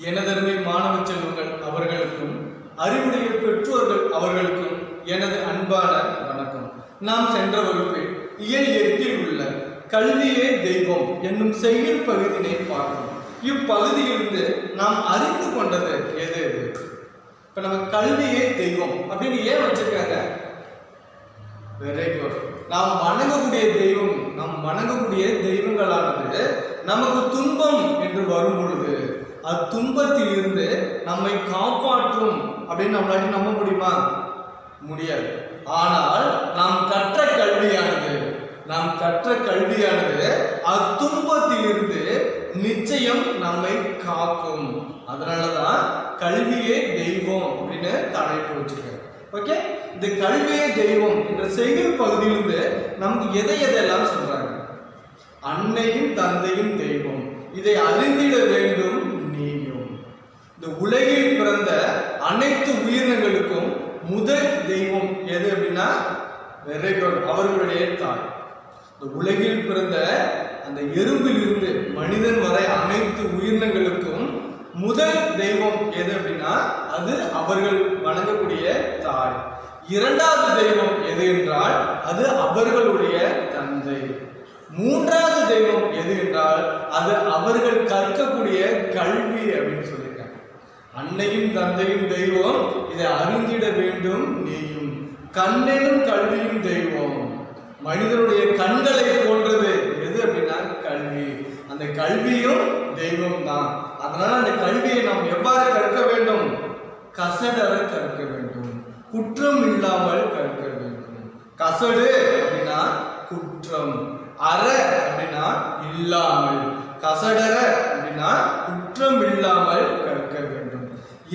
எனதருமை மாணவ செல்வங்கள் அவர்களுக்கும் அறிவுடைய பெற்றோர்கள் அவர்களுக்கும் எனது அன்பான வணக்கம். நாம் சென்ற வகுப்பில் இயல் 8 உள்ள கல்வியே தெய்வம் என்னும் செய்யுள் பகுதியை பார்க்கிறோம். இப்பகுதியிலிருந்து நாம் அறிந்து கொண்டது எது? இப்ப நம்ம கல்வியே தெய்வம் அப்படின்னு ஏன் வச்சிருக்காங்க? Very good. நாம் வணங்கக்கூடிய தெய்வம், நாம் வணங்கக்கூடிய தெய்வங்களானது நமக்கு துன்பம் என்று வரும் பொழுது அத்துன்பத்தில் இருந்து நம்மை காப்பாற்றும் அப்படின்னு நம்மளால நம்ப முடியுமா? முடியாது. ஆனால் நாம் கற்ற கல்வியானது அத்துன்பத்தில் இருந்து நிச்சயம் நம்மை காக்கும். அதனாலதான் கல்வியே தெய்வம் அப்படின்னு தலைப்பு வச்சிருக்காங்க. ஓகே, இந்த கல்வியே தெய்வம் என்ற செய்யுள் பகுதியிலிருந்து நமக்கு எதையெல்லாம் சொல்றாங்க? அன்னையும் தந்தையும் தெய்வம், இதை அறிந்திட வேண்டும் நீயும். இந்த உலகில் பிறந்த அனைத்து உயிரினங்களுக்கும் முதல் தெய்வம் எது அப்படின்னா வெரி குட், அவர்களுடைய தாய். இந்த உலகில் பிறந்த அந்த எறும்பில் இருந்து மனிதன் வரை அனைத்து உயிரினங்களுக்கும் முதல் தெய்வம் எது அப்படின்னா அது அவர்கள் வணங்கக்கூடிய தாய். இரண்டாவது தெய்வம் எது என்றால் அது அவர்களுடைய தந்தை. மூன்றாவது தெய்வம் எது என்றால் அது அவர்கள் கற்கக்கூடிய கல்வி அப்படின்னு சொல்லியிருக்காங்க. அன்னையும் தந்தையும் தெய்வம், இதை அறிந்திட வேண்டும் நீயும். கண்ணெனும் கல்வியும் தெய்வம், மனிதனுடைய கண்களை போன்றது எது அப்படின்னா கல்வி. அந்த கல்வியும் தெய்வம் தான். அதனால அந்த கல்வியை நாம் எவ்வாறு கற்க வேண்டும்? கசடர கற்க வேண்டும், குற்றம் இல்லாமல் கற்க வேண்டும். கசடு அப்படின்னா குற்றம், அற அப்படின்னா இல்லாமல், கசடர அப்படின்னா குற்றம் இல்லாமல் கற்க வேண்டும்.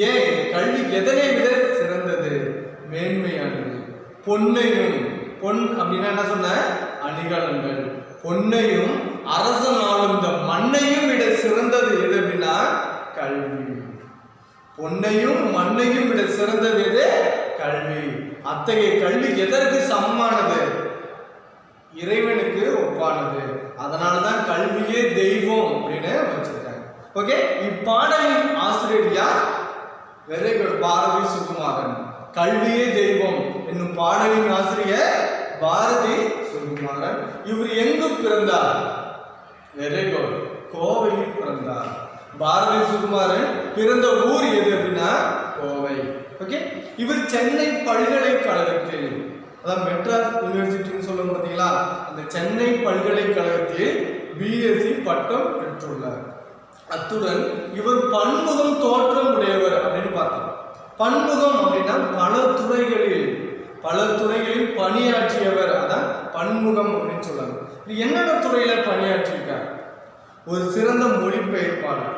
ஏன் கல்வி எதனை விட சிறந்தது, மேன்மையானது? பொன்னையும், பொன் அப்படின்னா என்ன சொன்ன? அணிகலன்கள். பொன்னையும் அரசனாலும் இந்த மண்ணையும் விட சிறந்தது எது அப்படின்னா கல்வி. பொன்னையும் மண்ணையும் விட சிறந்தது எது? கல்வி. அத்தகைய கல்வி எதற்கு சமமானது? இறைவனுக்கு ஒப்பானது. அதனாலதான் கல்வியே தெய்வம் அப்படின்னு வச்சிருக்காங்க. ஓகே, இப்பாடலின் ஆசிரியர் யார்? Very good, Bharathi Sukumaran. கல்வியே தெய்வம் என்னும் பாடலின் ஆசிரியர் பாரதி சுகுமாரன். இவர் எங்கு பிறந்தார்? வெரி குட், கோவையில் பிறந்தார். பாரதி சுகுமாரன் பிறந்த ஊர் எது அப்படின்னா கோவை. ஓகே, இவர் சென்னை பல்கலைக்கழகத்தில், அதான் மெட்ராஸ் யூனிவர்சிட்டின்னு சொல்லுவோம் பார்த்தீங்களா, அந்த சென்னை பல்கலைக்கழகத்தில் பிஎஸ்சி பட்டம் பெற்றுள்ளார். அத்துடன் இவர் பன்முகம் தோற்றம் உடையவர் அப்படின்னு பார்த்தோம். பன்முகம் அப்படின்னா பல துறைகளில் பணியாற்றியவர், அதான் பன்முகம் அப்படின்னு சொல்றாங்க. இது என்னென்ன துறையில பணியாற்றியிருக்கார்? ஒரு சிறந்த மொழிபெயர்ப்பாளர்.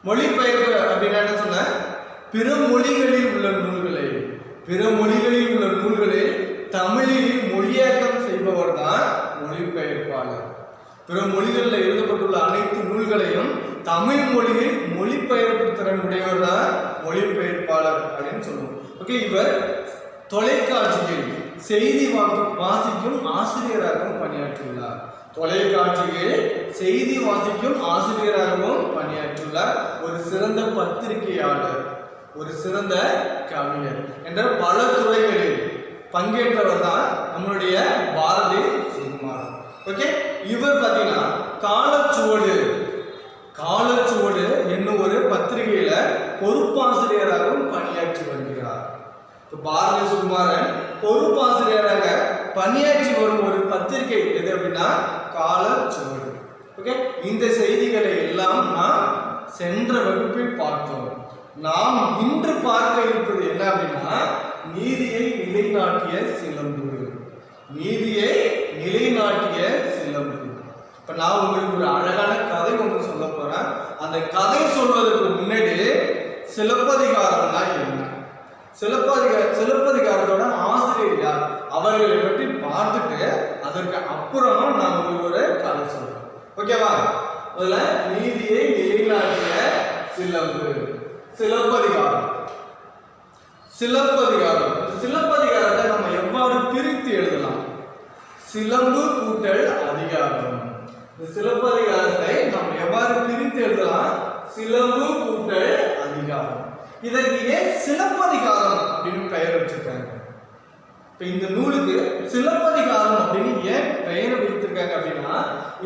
மொழிபெயர்ப்பு அப்படின்னா என்ன சொன்ன? பிற மொழிகளில் உள்ள நூல்களை தமிழில் மொழியாக்கம் செய்பவர் தான் மொழிபெயர்ப்பாளர். பிற மொழிகளில் எழுதப்பட்டுள்ள அனைத்து நூல்களையும் தமிழ் மொழியில் மொழிபெயர்ப்பு திறன் உடையவர் தான் மொழிபெயர்ப்பாளர் அப்படின்னு சொல்லுவோம். ஓகே, இவர் தொலைக்காட்சியில் செய்தி வாசிக்கும் ஆசிரியராகவும் பணியாற்றியுள்ளார். தொலைக்காட்சியில் செய்தி வாசிக்கும் ஆசிரியராகவும் பணியாற்றியுள்ளார். ஒரு சிறந்த பத்திரிகையாளர், ஒரு சிறந்த கவிஞர் என்ற பல துறைகளில் பங்கேற்றவர் தான் நம்மளுடைய பாரதி சுகுமாரன். ஓகே, இவர் பார்த்தீங்கன்னா காலச்சுவடு என்னும் ஒரு பத்திரிகையில பொறுப்பாசிரியராகவும் பணியாற்றி வருகிறார். பாரதி சுகுமாரன் பொறுப்பாசிரியராக பணியாற்றி வரும் ஒரு பத்திரிகை எது அப்படின்னா காலச்சுவடு. ஓகே, இந்த செய்திகளை எல்லாம் நாம் சென்ற வகுப்பில் பார்த்தோம். நாம் இன்று பார்க்க இருப்பது என்ன அப்படின்னா நீதியை நிலைநாட்டிய சிலம்பு. இப்ப நான் உங்களுக்கு ஒரு அழகான கதை ஒன்று சொல்ல போறேன். அந்த கதை சொல்வதற்கு முன்னாடி சிலப்பதிகாரம்னா என்ன, சிலப்பதிகாரத்தோட ஆசிரியர் யார், அவர்களை பற்றி பார்த்துட்டு அதற்கு அப்புறமா நான் உங்களுக்கு ஒரு கதை சொல்றேன். ஓகேவா? அதுல நீதியை நிலைநாட்டிய சிலம்பு, சிலப்பதிகாரத்தை நம்ம எவ்வாறு பிரித்து எழுதலாம்? சிலம்பு கூட்டல் அதிகாரம். இந்த சிலப்பதிகாரத்தை நாம் எவ்வாறு பிரித்து எழுதலாம்? சிலம்பு கூட்டல் அதிகாரம். இதற்கு ஏன் சிலப்பதிகாரம் அப்படின்னு பெயர் வச்சிருக்காங்க? இப்ப இந்த நூலுக்கு சிலப்பதிகாரம் அப்படின்னு ஏன் பெயர் வைத்திருக்காங்க அப்படின்னா,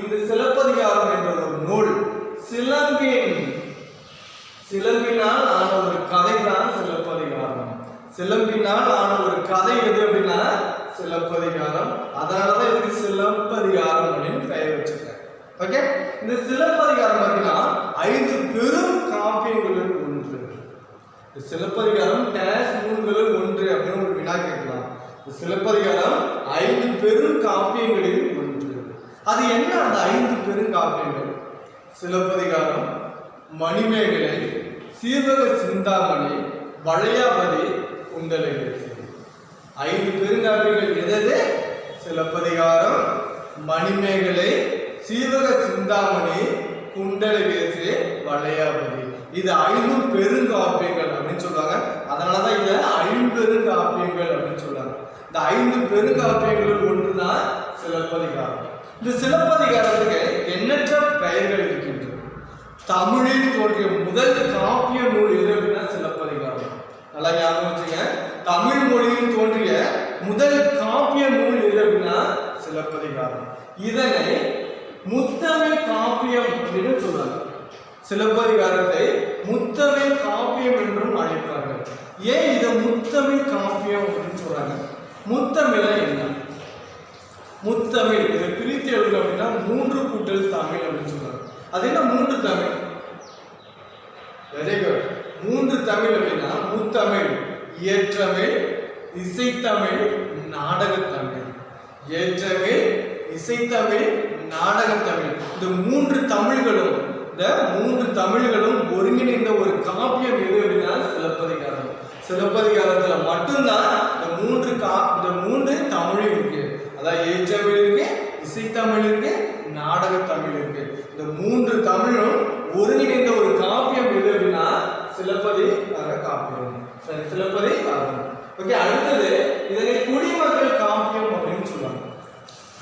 இந்த சிலப்பதிகாரம் என்ற ஒரு நூல் சிலம்பினால் ஆன ஒரு கதை தான் சிலப்பதிகாரம். சிலம்பினால் ஆன ஒரு கதை எது அப்படின்னா சிலப்பதிகாரம். அதனாலதான் இதுக்கு சிலப்பதிகாரம் அப்படின்னு பெயர் வச்சிருக்காங்க. ஓகே, இந்த சிலப்பதிகாரம் பார்த்தீங்கன்னா 5 பெரும் காப்பியங்களில் ஒன்று. சிலப்பதிகாரம் டேஷ் நூல்களில் ஒன்று அப்படின்னு ஒரு வினா கேட்கலாம். சிலப்பதிகாரம் 5 பெரும் காப்பியங்களில் ஒன்று. அது என்ன அந்த 5 பெரும் காப்பியங்கள்? சிலப்பதிகாரம், மணிமேகலை, சீவக சிந்தாமணி, வளையாபதி, குண்டலகேசி. 5 பெருங்காப்பியங்கள் எது? சிலப்பதிகாரம், மணிமேகலை, சீவக சிந்தாமணி, குண்டலகேசி, வளையாபதி. இது 5 பெருங்காப்பியங்கள் அப்படின்னு சொல்றாங்க. அதனாலதான் இதை 5 பெருங்காப்பியங்கள் அப்படின்னு சொல்றாங்க. இந்த 5 பெருங்காப்பியங்களில் ஒன்றுதான் சிலப்பதிகாரம். இந்த சிலப்பதிகாரத்துக்கு எண்ணற்ற பெயர்கள் இருக்கின்றன. தமிழில் தோன்றிய முதல் காப்பிய நூல் எது அப்படின்னா சிலப்பதிகாரம். நல்லா ஞாபகம் வச்சுங்க. தமிழ் மொழியில் தோன்றிய முதல் காப்பிய நூல் எது அப்படின்னா சிலப்பதிகாரம். இதனை முத்தமிழ் காப்பியம் அப்படின்னு சொல்றாங்க. சிலப்பதிகாரத்தை முத்தமிழ் காப்பியம் என்றும் அழைப்பார்கள். ஏன் இதை முத்தமிழ் காப்பியம் அப்படின்னு சொல்றாங்க? முத்தமிழ என்ன? முத்தமிழ் இதை பிரித்து எழுது அப்படின்னா 3 கூட்டல் தமிழ் அப்படின்னு சொல்றாங்க. அது என்ன 3 தமிழ்? Very good. 3 தமிழ் அப்படின்னா முத்தமிழ், இயற்றமிழ், இசைத்தமிழ், நாடகத்தமிழ். இயற்றமிழ், இசைத்தமிழ், நாடகத்தமிழ். இந்த 3 தமிழ்களும் ஒருங்கிணைந்த ஒரு காப்பியம் எது அப்படின்னா சிலப்பதிகாரம். சிலப்பதிகாரத்துல மட்டும்தான் இந்த 3 தமிழ் இருக்கு. அதாவது இயற்றமிழ் இருக்கு, இசைத்தமிழ் இருக்கு, நாடகத்தமிழ் இருக்கு. இந்த 3 தமிழும் ஒருங்கிணைந்த ஒரு காப்பியம் எது அப்படின்னா சிலப்பதிகார காப்பியம். சிலப்பதிகாரம். ஓகே, அடுத்தது இதனை குடிமக்கள் காப்பியம் அப்படின்னு சொல்லுவாங்க.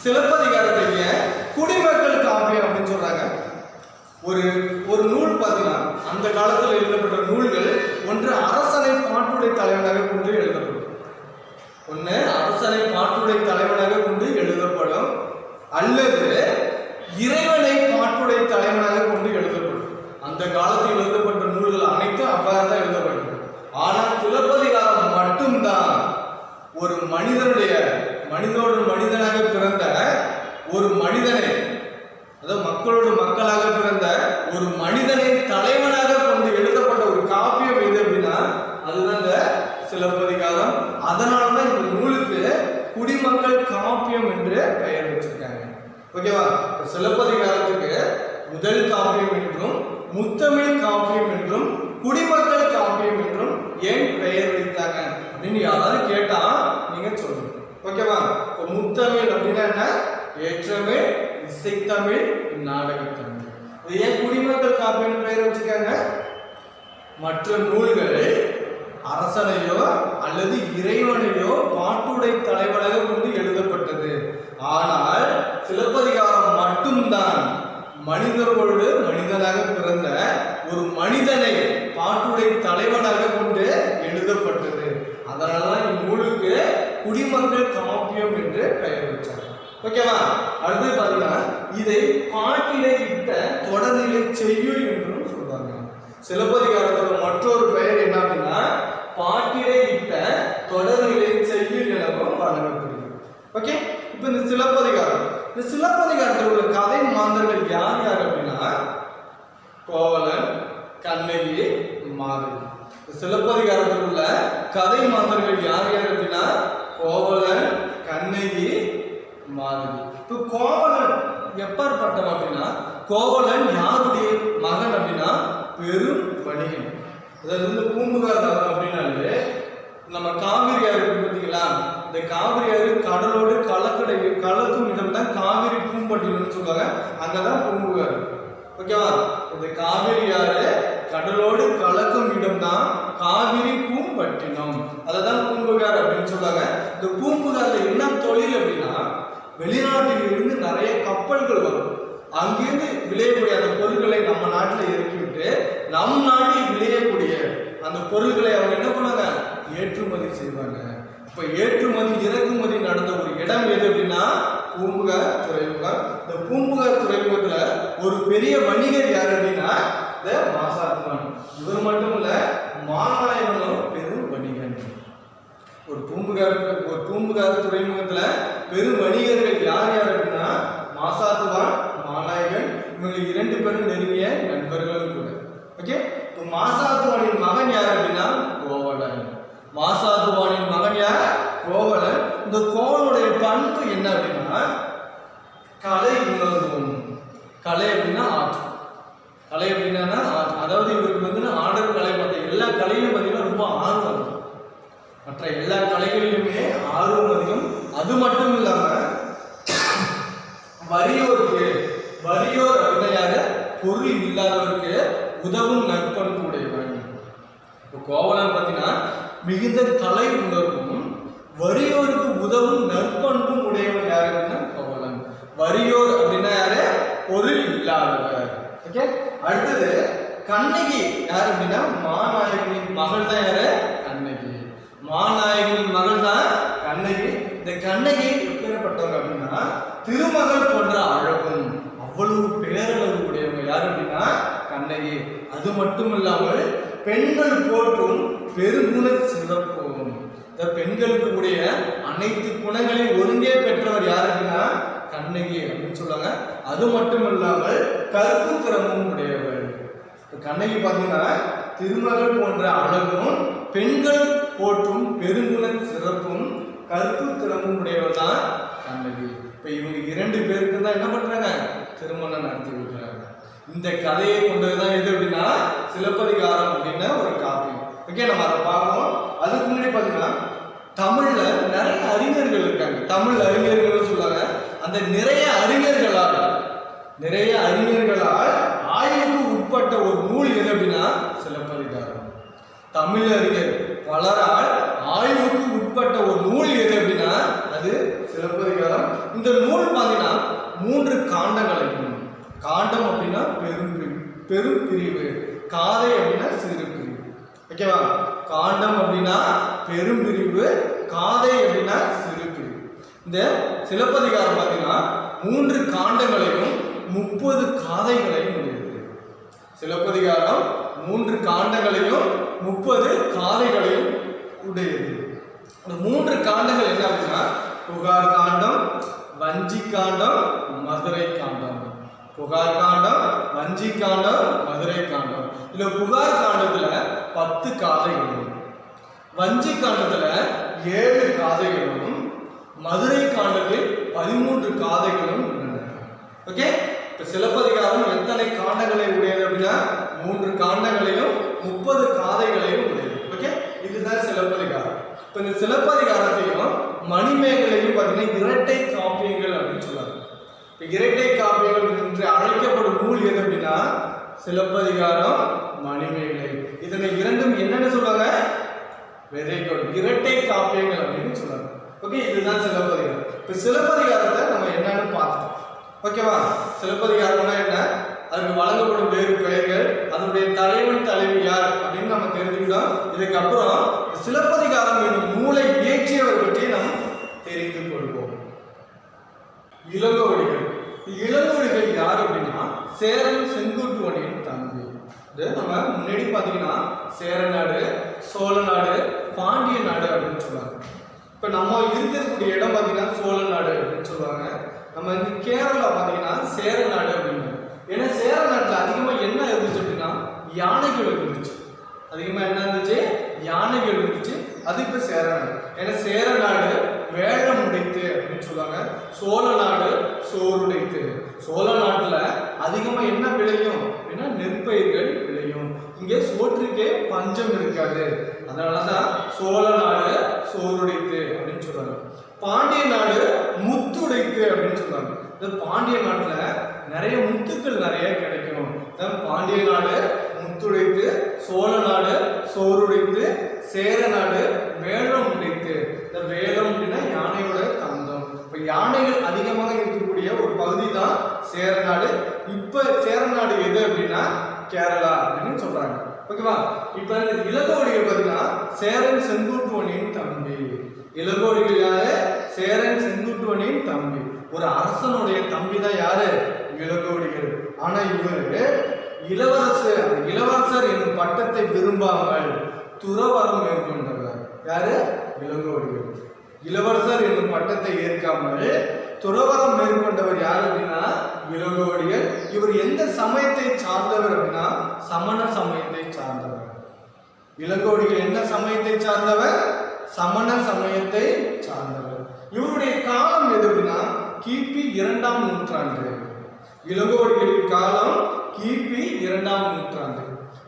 சிலப்பதிகாரத்தை குடிமக்கள் காப்பியம் அப்படின்னு சொல்றாங்க. ஒரு நூல் பார்த்தீங்கன்னா அந்த காலத்தில் எழுதப்பட்ட நூல்கள் ஒன்று அரசனை பாட்டுடை தலைவனாக கொண்டு எழுதப்படும். அல்லது இறைவனை பாட்டுடை தலைவனாக கொண்டு எழுதப்படும். அந்த காலத்தில் எழுதப்பட்ட நூல்கள் அனைத்தும் அவ்வாறு தான் எழுதப்பட்டது. ஆனால் சிலப்பதிகாரம் மட்டும்தான் ஒரு மனிதனாக பிறந்த ஒரு மனிதனை, அதாவது மக்களோடு மக்களாக பிறந்த ஒரு மனிதனை தலைவனாக கொண்டு எழுதப்பட்ட ஒரு காப்பியம் எது அப்படின்னா அதுதான் இந்த சிலப்பதிகாரம். அதனாலதான் இந்த நூலுக்கு குடிமக்கள் காப்பியம் என்று பெயர் வச்சிருக்காங்க. ஓகேவா? சிலப்பதிகாரத்துக்கு முதல் காப்பியம் என்றும் முத்தமிழ் காப்பியம் என்றும் குடிமக்கள் காப்பியம் என்றும் ஏன் பெயர் வைத்தாங்க அப்படின்னு யாராவது கேட்டா நீங்க சொல்லணும். ஓகேவா? முத்தமிழ் அப்படின்னா என்ன? ஏற்றமிழ், இசைத்தமிழ், நாடகத்தமிழ். இது ஏன் குடிமக்கள் காப்பியம் பெயர் வச்சிருக்காங்க? மற்ற நூல்கள் அரசனையோ அல்லது இறைவனையோ பாட்டுடை தலைவனாக கொண்டு எழுதப்பட்டது. ஆனால் சிலப்பதிகாரம் மட்டும்தான் மனிதர்களோடு மனிதனாக பிறந்த ஒரு மனிதனை பாட்டுடை தலைவனாக கொண்டு எழுதப்பட்டது. அதனாலதான் இந்நூலுக்கு குடிமக்கள் காப்பியம் என்று பெயர் வச்சாங்க. ஓகேவா? அடுத்து பாத்தீங்கன்னா இதை பாட்டிலே இட்ட தொடர்நிலை செய்யுள் என்றும் சொல்றாங்க. சிலப்பதிகாரத்தோட மற்றொரு பெயர் என்ன அப்படின்னா பாட்டிலே இட்ட தொடர்நிலை செய்யுள் எனவும் வழங்கப்படுகிறது. ஓகே, இப்ப இந்த சிலப்பதிகாரத்தில் உள்ள கதை மாந்தர்கள் யார் யார் அப்படின்னா கோவலன், கண்ணகி, மாதவி. சிலப்பதிகாரத்தில் உள்ள கதை மாந்தர்கள் யார் யார் அப்படின்னா கோவலன், கண்ணகி, மாதவி. இப்போ கோவலன் எப்பேற்பட்டவன் அப்படின்னா கோவலன் யாருடைய மகன் அப்படின்னா பெரும் வணிகன். அதாவது பூம்புகார் நகரம் அப்படின்னாலே நம்ம காவிரி ஆறு பார்த்தீங்களா? இந்த காவிரி ஆறு கடலோடு கலக்கும் இடம் தான் காவிரி பூம்பட்டினம்னு சொல்லுவாங்க. அங்கதான் பூம்புகார். ஓகேவா? இந்த காவிரி ஆறு கடலோடு கலக்கும் இடம் தான் காவிரி பூம்பட்டினம். அததான் பூம்புகார் அப்படின்னு சொல்லுவாங்க. இந்த பூம்புகார்ல என்ன தொழில் அப்படின்னா வெளிநாட்டில் இருந்து நிறைய கப்பல்கள் வரும். அங்கிருந்து விளையக்கூடிய அந்த பொருட்களை நம்ம நாட்டில் இறக்கிவிட்டு நம் நாட்டில் விளையக்கூடிய அந்த பொருட்களை அவங்க என்ன பண்ணாங்க, ஏற்றுமதி செய்வாங்க. இப்ப ஏற்றுமதி இறக்குமதி நடந்த ஒரு இடம் எது அப்படின்னா பூம்புகார் துறைமுகம். இந்த பூம்புகார் துறைமுகத்துல ஒரு பெரிய வணிகர் யார் அப்படின்னா இந்த மாசாத்துவான். இவர் மட்டும் இல்ல, மாநாயகனும் பெரும் வணிகன். ஒரு பூம்புகார் துறைமுகத்துல பெரும் வணிகர்கள் யார் யார் அப்படின்னா மாசாத்துவான், மாநாயகன். இவங்க 2 பேரும் நெருங்கிய நண்பர்களும் கூட. ஓகே, இப்போ மாசாத்துவானின் மகன் யார் அப்படின்னா கோவலன். மாசாத்துவானின் மகன் யார், கோவலன். இந்த கோவலனுடைய பண்பு என்ன அப்படின்னா கலை உணர்வும். கலை அப்படின்னா ஆர்ட். கலை அப்படின்னா ஆர்ட். அதாவது இவருக்கு வந்து ஆடல் கலை மற்ற எல்லா கலையிலும் பார்த்தீங்கன்னா ரொம்ப ஆர்வம் இருக்கும். மற்ற எல்லா கலைகளிலுமே ஆர்வம் அதிகம். அது மட்டும் இல்லாம வறியோர் அப்படின்னா யாரு, பொருள் இல்லாதவருக்கு உதவும் நற்பண்பு உடையவன். இப்போ கோவலன் பார்த்தீங்கன்னா மிகுந்த கலை உணர்வும் வறியோருக்கு உதவும் நற்பண்பும் உடையவன் யாரு அப்படின்னா கோவலன். வறியோர் அப்படின்னா யாரு, பொருள் இல்லாதவர். ஓகே, அடுத்தது கண்ணகி யார் அப்படின்னா மாநாயகனின் மகள் தான் யாரு, கண்ணகி. மாநாயகனின் மகள் தான் கண்ணகி. இந்த கண்ணகி எப்பேற்பட்டவங்க அப்படின்னா திருமகள் போன்ற அழகும் அவ்வளவு பேரளவு உடையவங்க யார் அப்படின்னா கண்ணகி. அது மட்டும் இல்லாமல் பெண்கள் போற்றும் பெருங்குண சிறப்பும். இந்த பெண்களுக்கு உடைய அனைத்து குணங்களையும் ஒருங்கே பெற்றவர் யார் அப்படின்னா கண்ணகி அப்படின்னு சொல்லுவாங்க. அது மட்டும் இல்லாமல் கற்பு திறமும் உடையவர். கண்ணகி பார்த்தீங்கன்னா திருமகள் போன்ற அழகும் பெண்கள் போற்றும் பெருங்குண சிறப்பும் கற்பு திறமும் உடையவர் தான் கண்ணகி. இப்ப இவங்க 2 பேருக்கு தான் என்ன பண்றாங்க, திருமணம் நடத்தி வைக்கிறாங்க. இந்த கதையை கொண்டதுதான் எது அப்படின்னா சிலப்பதிகாரம் அப்படின்னா ஒரு காப்பியம். ஓகே, நம்ம அதை பார்ப்போம். அதுக்கு முன்னாடி பார்த்தீங்கன்னா தமிழ்ல நிறைய அறிஞர்கள் இருக்காங்க. தமிழ் அறிஞர்கள் சொல்லுவாங்க. அந்த நிறைய அறிஞர்களால் ஆய்வுக்கு உட்பட்ட ஒரு நூல் எது அப்படின்னா சிலப்பதிகாரம். தமிழ் அறிஞர் பலரால் ஆய்வுக்கு உட்பட்ட ஒரு நூல் எது அப்படின்னா அது சிலப்பதிகாரம். இந்த நூல் பார்த்தீங்கன்னா 3 காண்டங்களையும், காண்டம் அப்படின்னா பெரும் பிரிவு, காதை அப்படின்னா சிறு பிரிவு. ஓகேவா, காண்டம் அப்படின்னா பெரும் பிரிவு, காதை அப்படின்னா சிறு பிரிவு. இந்த சிலப்பதிகாரம் பார்த்தீங்கன்னா 3 காண்டங்களையும் 30 காதைகளையும் உடையது. சிலப்பதிகாரம் 3 காண்டங்களையும் 30 காதைகளையும் உடையது. இந்த 3 காண்டங்கள் என்ன அப்படின்னா புகார் காண்டம், வஞ்சி காண்டம், மதுரை காண்டம். புகார் காண்டம், வஞ்சி காண்டம், மதுரை காண்டம். இதுல புகார் காண்டத்துல 10 காதைகளும், வஞ்சி காண்டத்துல 7 காதைகளும், மதுரை காண்டத்தில் 13 காதைகளும் உள்ளன. ஓகே, இப்ப சிலப்பதிகாரம் எத்தனை காண்டங்களை உடையது அப்படின்னா 3 காண்டங்களையும் 30 காதைகளையும் உடையது. ஓகே, இதுதான் சிலப்பதிகாரம். இப்ப இந்த சிலப்பதிகாரத்தையும் மணிமேகலையும் பார்த்தீங்கன்னா இரட்டை காப்பியங்கள் அப்படின்னு சொல்லுவாங்க. இப்ப இரட்டை காப்பியங்கள் என்று அழைக்கப்படும் நூல் எது அப்படின்னா சிலப்பதிகாரம், மணிமேகலை. இதனை இரண்டும் என்னன்னு சொல்லுவாங்க, இரட்டை காப்பியங்கள் அப்படின்னு சொல்லுவாங்க. ஓகே, இதுதான் சிலப்பதிகாரம். இப்ப சிலப்பதிகாரத்தை நம்ம என்னன்னு பார்த்தோம். ஓகேவா, சிலப்பதிகாரம்னா என்ன, அதுக்கு வழங்கப்படும் வேறு பெயர்கள், அதனுடைய தலைவன் தலைவி யார் அப்படின்னு நம்ம தெரிஞ்சுக்கிட்டோம். இதுக்கப்புறம் சிலப்பதிகாரம் என்னும் நூலை இயற்றியவர் பற்றி நாம் தெரிந்து கொள்வோம். இளங்கோவடிகள். இளங்கோவடிகள் யார் அப்படின்னா சேரன் செங்குட்டுவனின் தம்பி. இது நம்ம முன்னாடி பார்த்தீங்கன்னா சேர நாடு, சோழ நாடு, பாண்டிய நாடு அப்படின்னு சொல்லுவாங்க. இப்போ நம்ம இருக்கக்கூடிய இடம் பார்த்தீங்கன்னா சோழ நாடு அப்படின்னு சொல்லுவாங்க. நம்ம இந்த கேரளா பார்த்தீங்கன்னா சேர நாடு அப்படின்னு. ஏன்னா சேர நாட்டில் அதிகமாக என்ன இருந்துச்சு அப்படின்னா யானைகள் இருந்துச்சு. அதிகமாக என்ன இருந்துச்சு, யானைகள் இருந்துச்சு. அது இப்போ சேர நாடு. ஏன்னா சேர நாடு வேழம் உடைத்து அப்படின்னு சொல்லுவாங்க. சோழ நாடு சோறுடைத்து. சோழ நாட்டில் அதிகமாக என்ன விளையும் அப்படின்னா நெற்பயிர்கள் விளையும். இங்கே சோற்றுக்கே பஞ்சம் இருக்காது. அதனாலதான் சோழ நாடு சோறுடைத்து அப்படின்னு சொல்றாங்க. பாண்டிய நாடு முத்துடைத்து அப்படின்னு சொல்றாங்க. இந்த பாண்டிய நாட்டுல நிறைய முத்துக்கள் நிறைய கிடைக்கும். பாண்டிய நாடு முத்துடைத்து, சோழ நாடு சோறுடைத்து, சேர நாடு வேலம் உடைத்து. இந்த வேலம் அப்படின்னா யானையோட தந்தம். அப்ப யானைகள் அதிகமாக இருக்கக்கூடிய ஒரு பகுதி தான் சேரநாடு. இப்ப சேரநாடு எது அப்படின்னா கேரளா அப்படின்னு சொல்றாங்க. ஓகேவா? இப்ப இந்த இளங்கோவடிகள் பார்த்தீங்கன்னா சேரன் செங்குட்டுவனின் தம்பி. இளங்கோவடிகள் யாரு? சேரன் செங்குட்டுவனின் தம்பி. ஒரு அரசனுடைய தம்பி தான் யாரு? இளங்கோவடிகள். ஆனா இவரு இளவரசர் என்னும் பட்டத்தை விரும்பாமல் துறவரம் மேற்கொண்டவர். யாரு? இளங்கோவடிகள். இளவரசர் என்னும் பட்டத்தை ஏற்காமல் துறவரம் மேற்கொண்டவர் யார் அப்படின்னா இளங்கோவடிகள். இவர் எந்த சமயத்தை சார்ந்தவர் அப்படின்னா சமண சமயத்தை சார்ந்தவர். இளங்கோவடிகள் என்ன சமயத்தை சார்ந்தவர்? சமண சமயத்தை சார்ந்தவர். இவருடைய காலம் எது அப்படின்னா கிபி 2ஆம் நூற்றாண்டு. இளங்கோவடிகளின் காலம் கிபி 2ஆம் நூற்றாண்டு.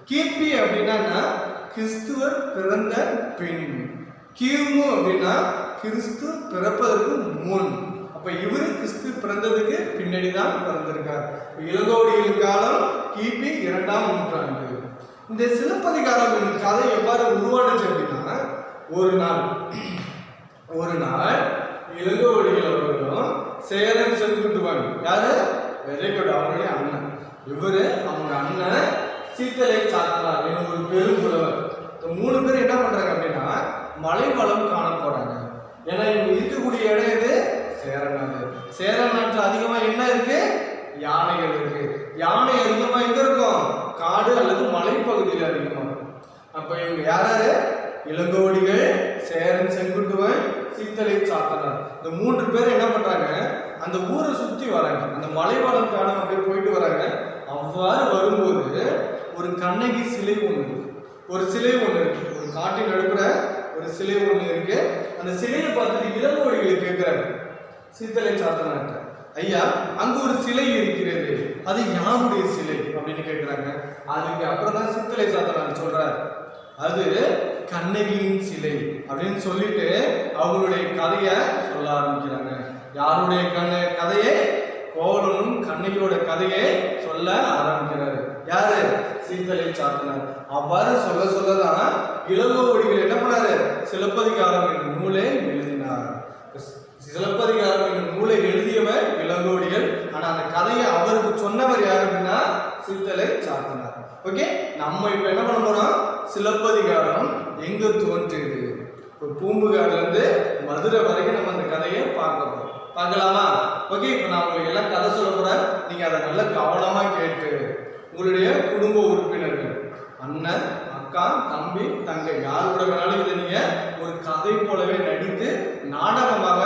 கிபி அப்படின்னா கிறிஸ்துவர் பிறந்த பின். கிமு அப்படின்னா கிறிஸ்து பிறப்பதற்கு முன். அப்ப இவரு கிறிஸ்து பிறந்ததுக்கு பின்னாடி தான் பிறந்திருக்கார். இளங்கோவடிகளின் காலம் கிபி 2ஆம் நூற்றாண்டு. இந்த சிலப்பதிகாரம் இந்த கதை எவ்வாறு உருவானுச்சு அப்படின்னா ஒரு நாள் இளங்கோவடிகள் அவர்களும் சேரன் செங்குட்டுவன் யாரு? வெரி குட், அவருடைய அண்ணன். இவரு அவங்க அண்ணன் சீத்தலை சாத்தனார் என்னும் ஒரு பெரும் புலவர். இந்த 3 பேர் என்ன பண்றாங்க அப்படின்னா மலை வளம் காண போறாங்க. ஏன்னா இவங்க இருக்கக்கூடிய இடம் எது? சேரநாடு. சேரநாட்டுல அதிகமா என்ன இருக்கு? யானைகள் இருக்கு. யானை அதிகமா எங்க இருக்கும்? காடு அல்லது மலைப்பகுதியில் அதிகமா இருக்கும். அப்ப இவங்க யாராரு? இளங்கோவடிகள், சேரன் செங்குட்டுவன், சீத்தலை சாத்தனார். இந்த 3 பேர் என்ன பண்றாங்க? அந்த ஊரை சுத்தி வராங்க. அந்த மலைவாழம் காண அப்படியே போயிட்டு வராங்க. அவ்வாறு வரும்போது ஒரு கண்ணகி சிலை ஒண்ணு இருக்கு. ஒரு காட்டின் நடுப்புற ஒரு சிலை ஒண்ணு இருக்கு. அந்த சிலையை பார்த்துட்டு இளங்கோவடிகள் கேட்கிறாரு சீத்தலை சாத்தனார்ட்ட, ஐயா அங்க ஒரு சிலை இருக்கிறது, அது யாருடைய சிலை அப்படின்னு கேட்கிறாங்க. அதுக்கு அப்புறம் தான் சீத்தலை சாத்தனார் சொல்றாரு அது கண்ணகியின் சிலை அப்படின்னு சொல்லிட்டு அவங்களுடைய கதையை சொல்ல ஆரம்பிக்கிறாங்க. யாருடைய கதையை? கோவலனும் கண்ணகியோட கதையை சொல்ல ஆரம்பிக்கிறாரு. யாரு? சீத்தலை சாத்தனார். அவ்வாறு சொல்லதான் இளங்கோவடிகள் என்ன பண்ணாரு? சிலப்பதிகாரம் என்ற நூலை எழுதினார். சிலப்பதிகாரம் என்ற நூலை எழுதியவர் இளங்கோவடிகள். ஆனா அந்த கதையை அவருக்கு சொன்னவர் யாரு அப்படின்னா சீத்தலை சாத்தனார். ஓகே, நம்ம இப்ப என்ன பண்ண போறோம்? சிலப்பதிகாரம் எங்க தோன்றியது, பூம்புகார்ல இருந்து மதுரை வரைக்கும் நம்ம அந்த கதையை பார்க்கலாமா? ஓகே, இப்ப நான் உங்களுக்கு எல்லாம் கதை சொல்ல போறேன். நீங்க அதை நல்ல கவனமா கேட்டு உங்களுடைய குடும்ப உறுப்பினர்கள், அண்ணன், அக்கா, தம்பி, தங்கை யார் கூட வேணாலும் இதை நீங்க ஒரு கதை போலவே நடித்து நாடகமாக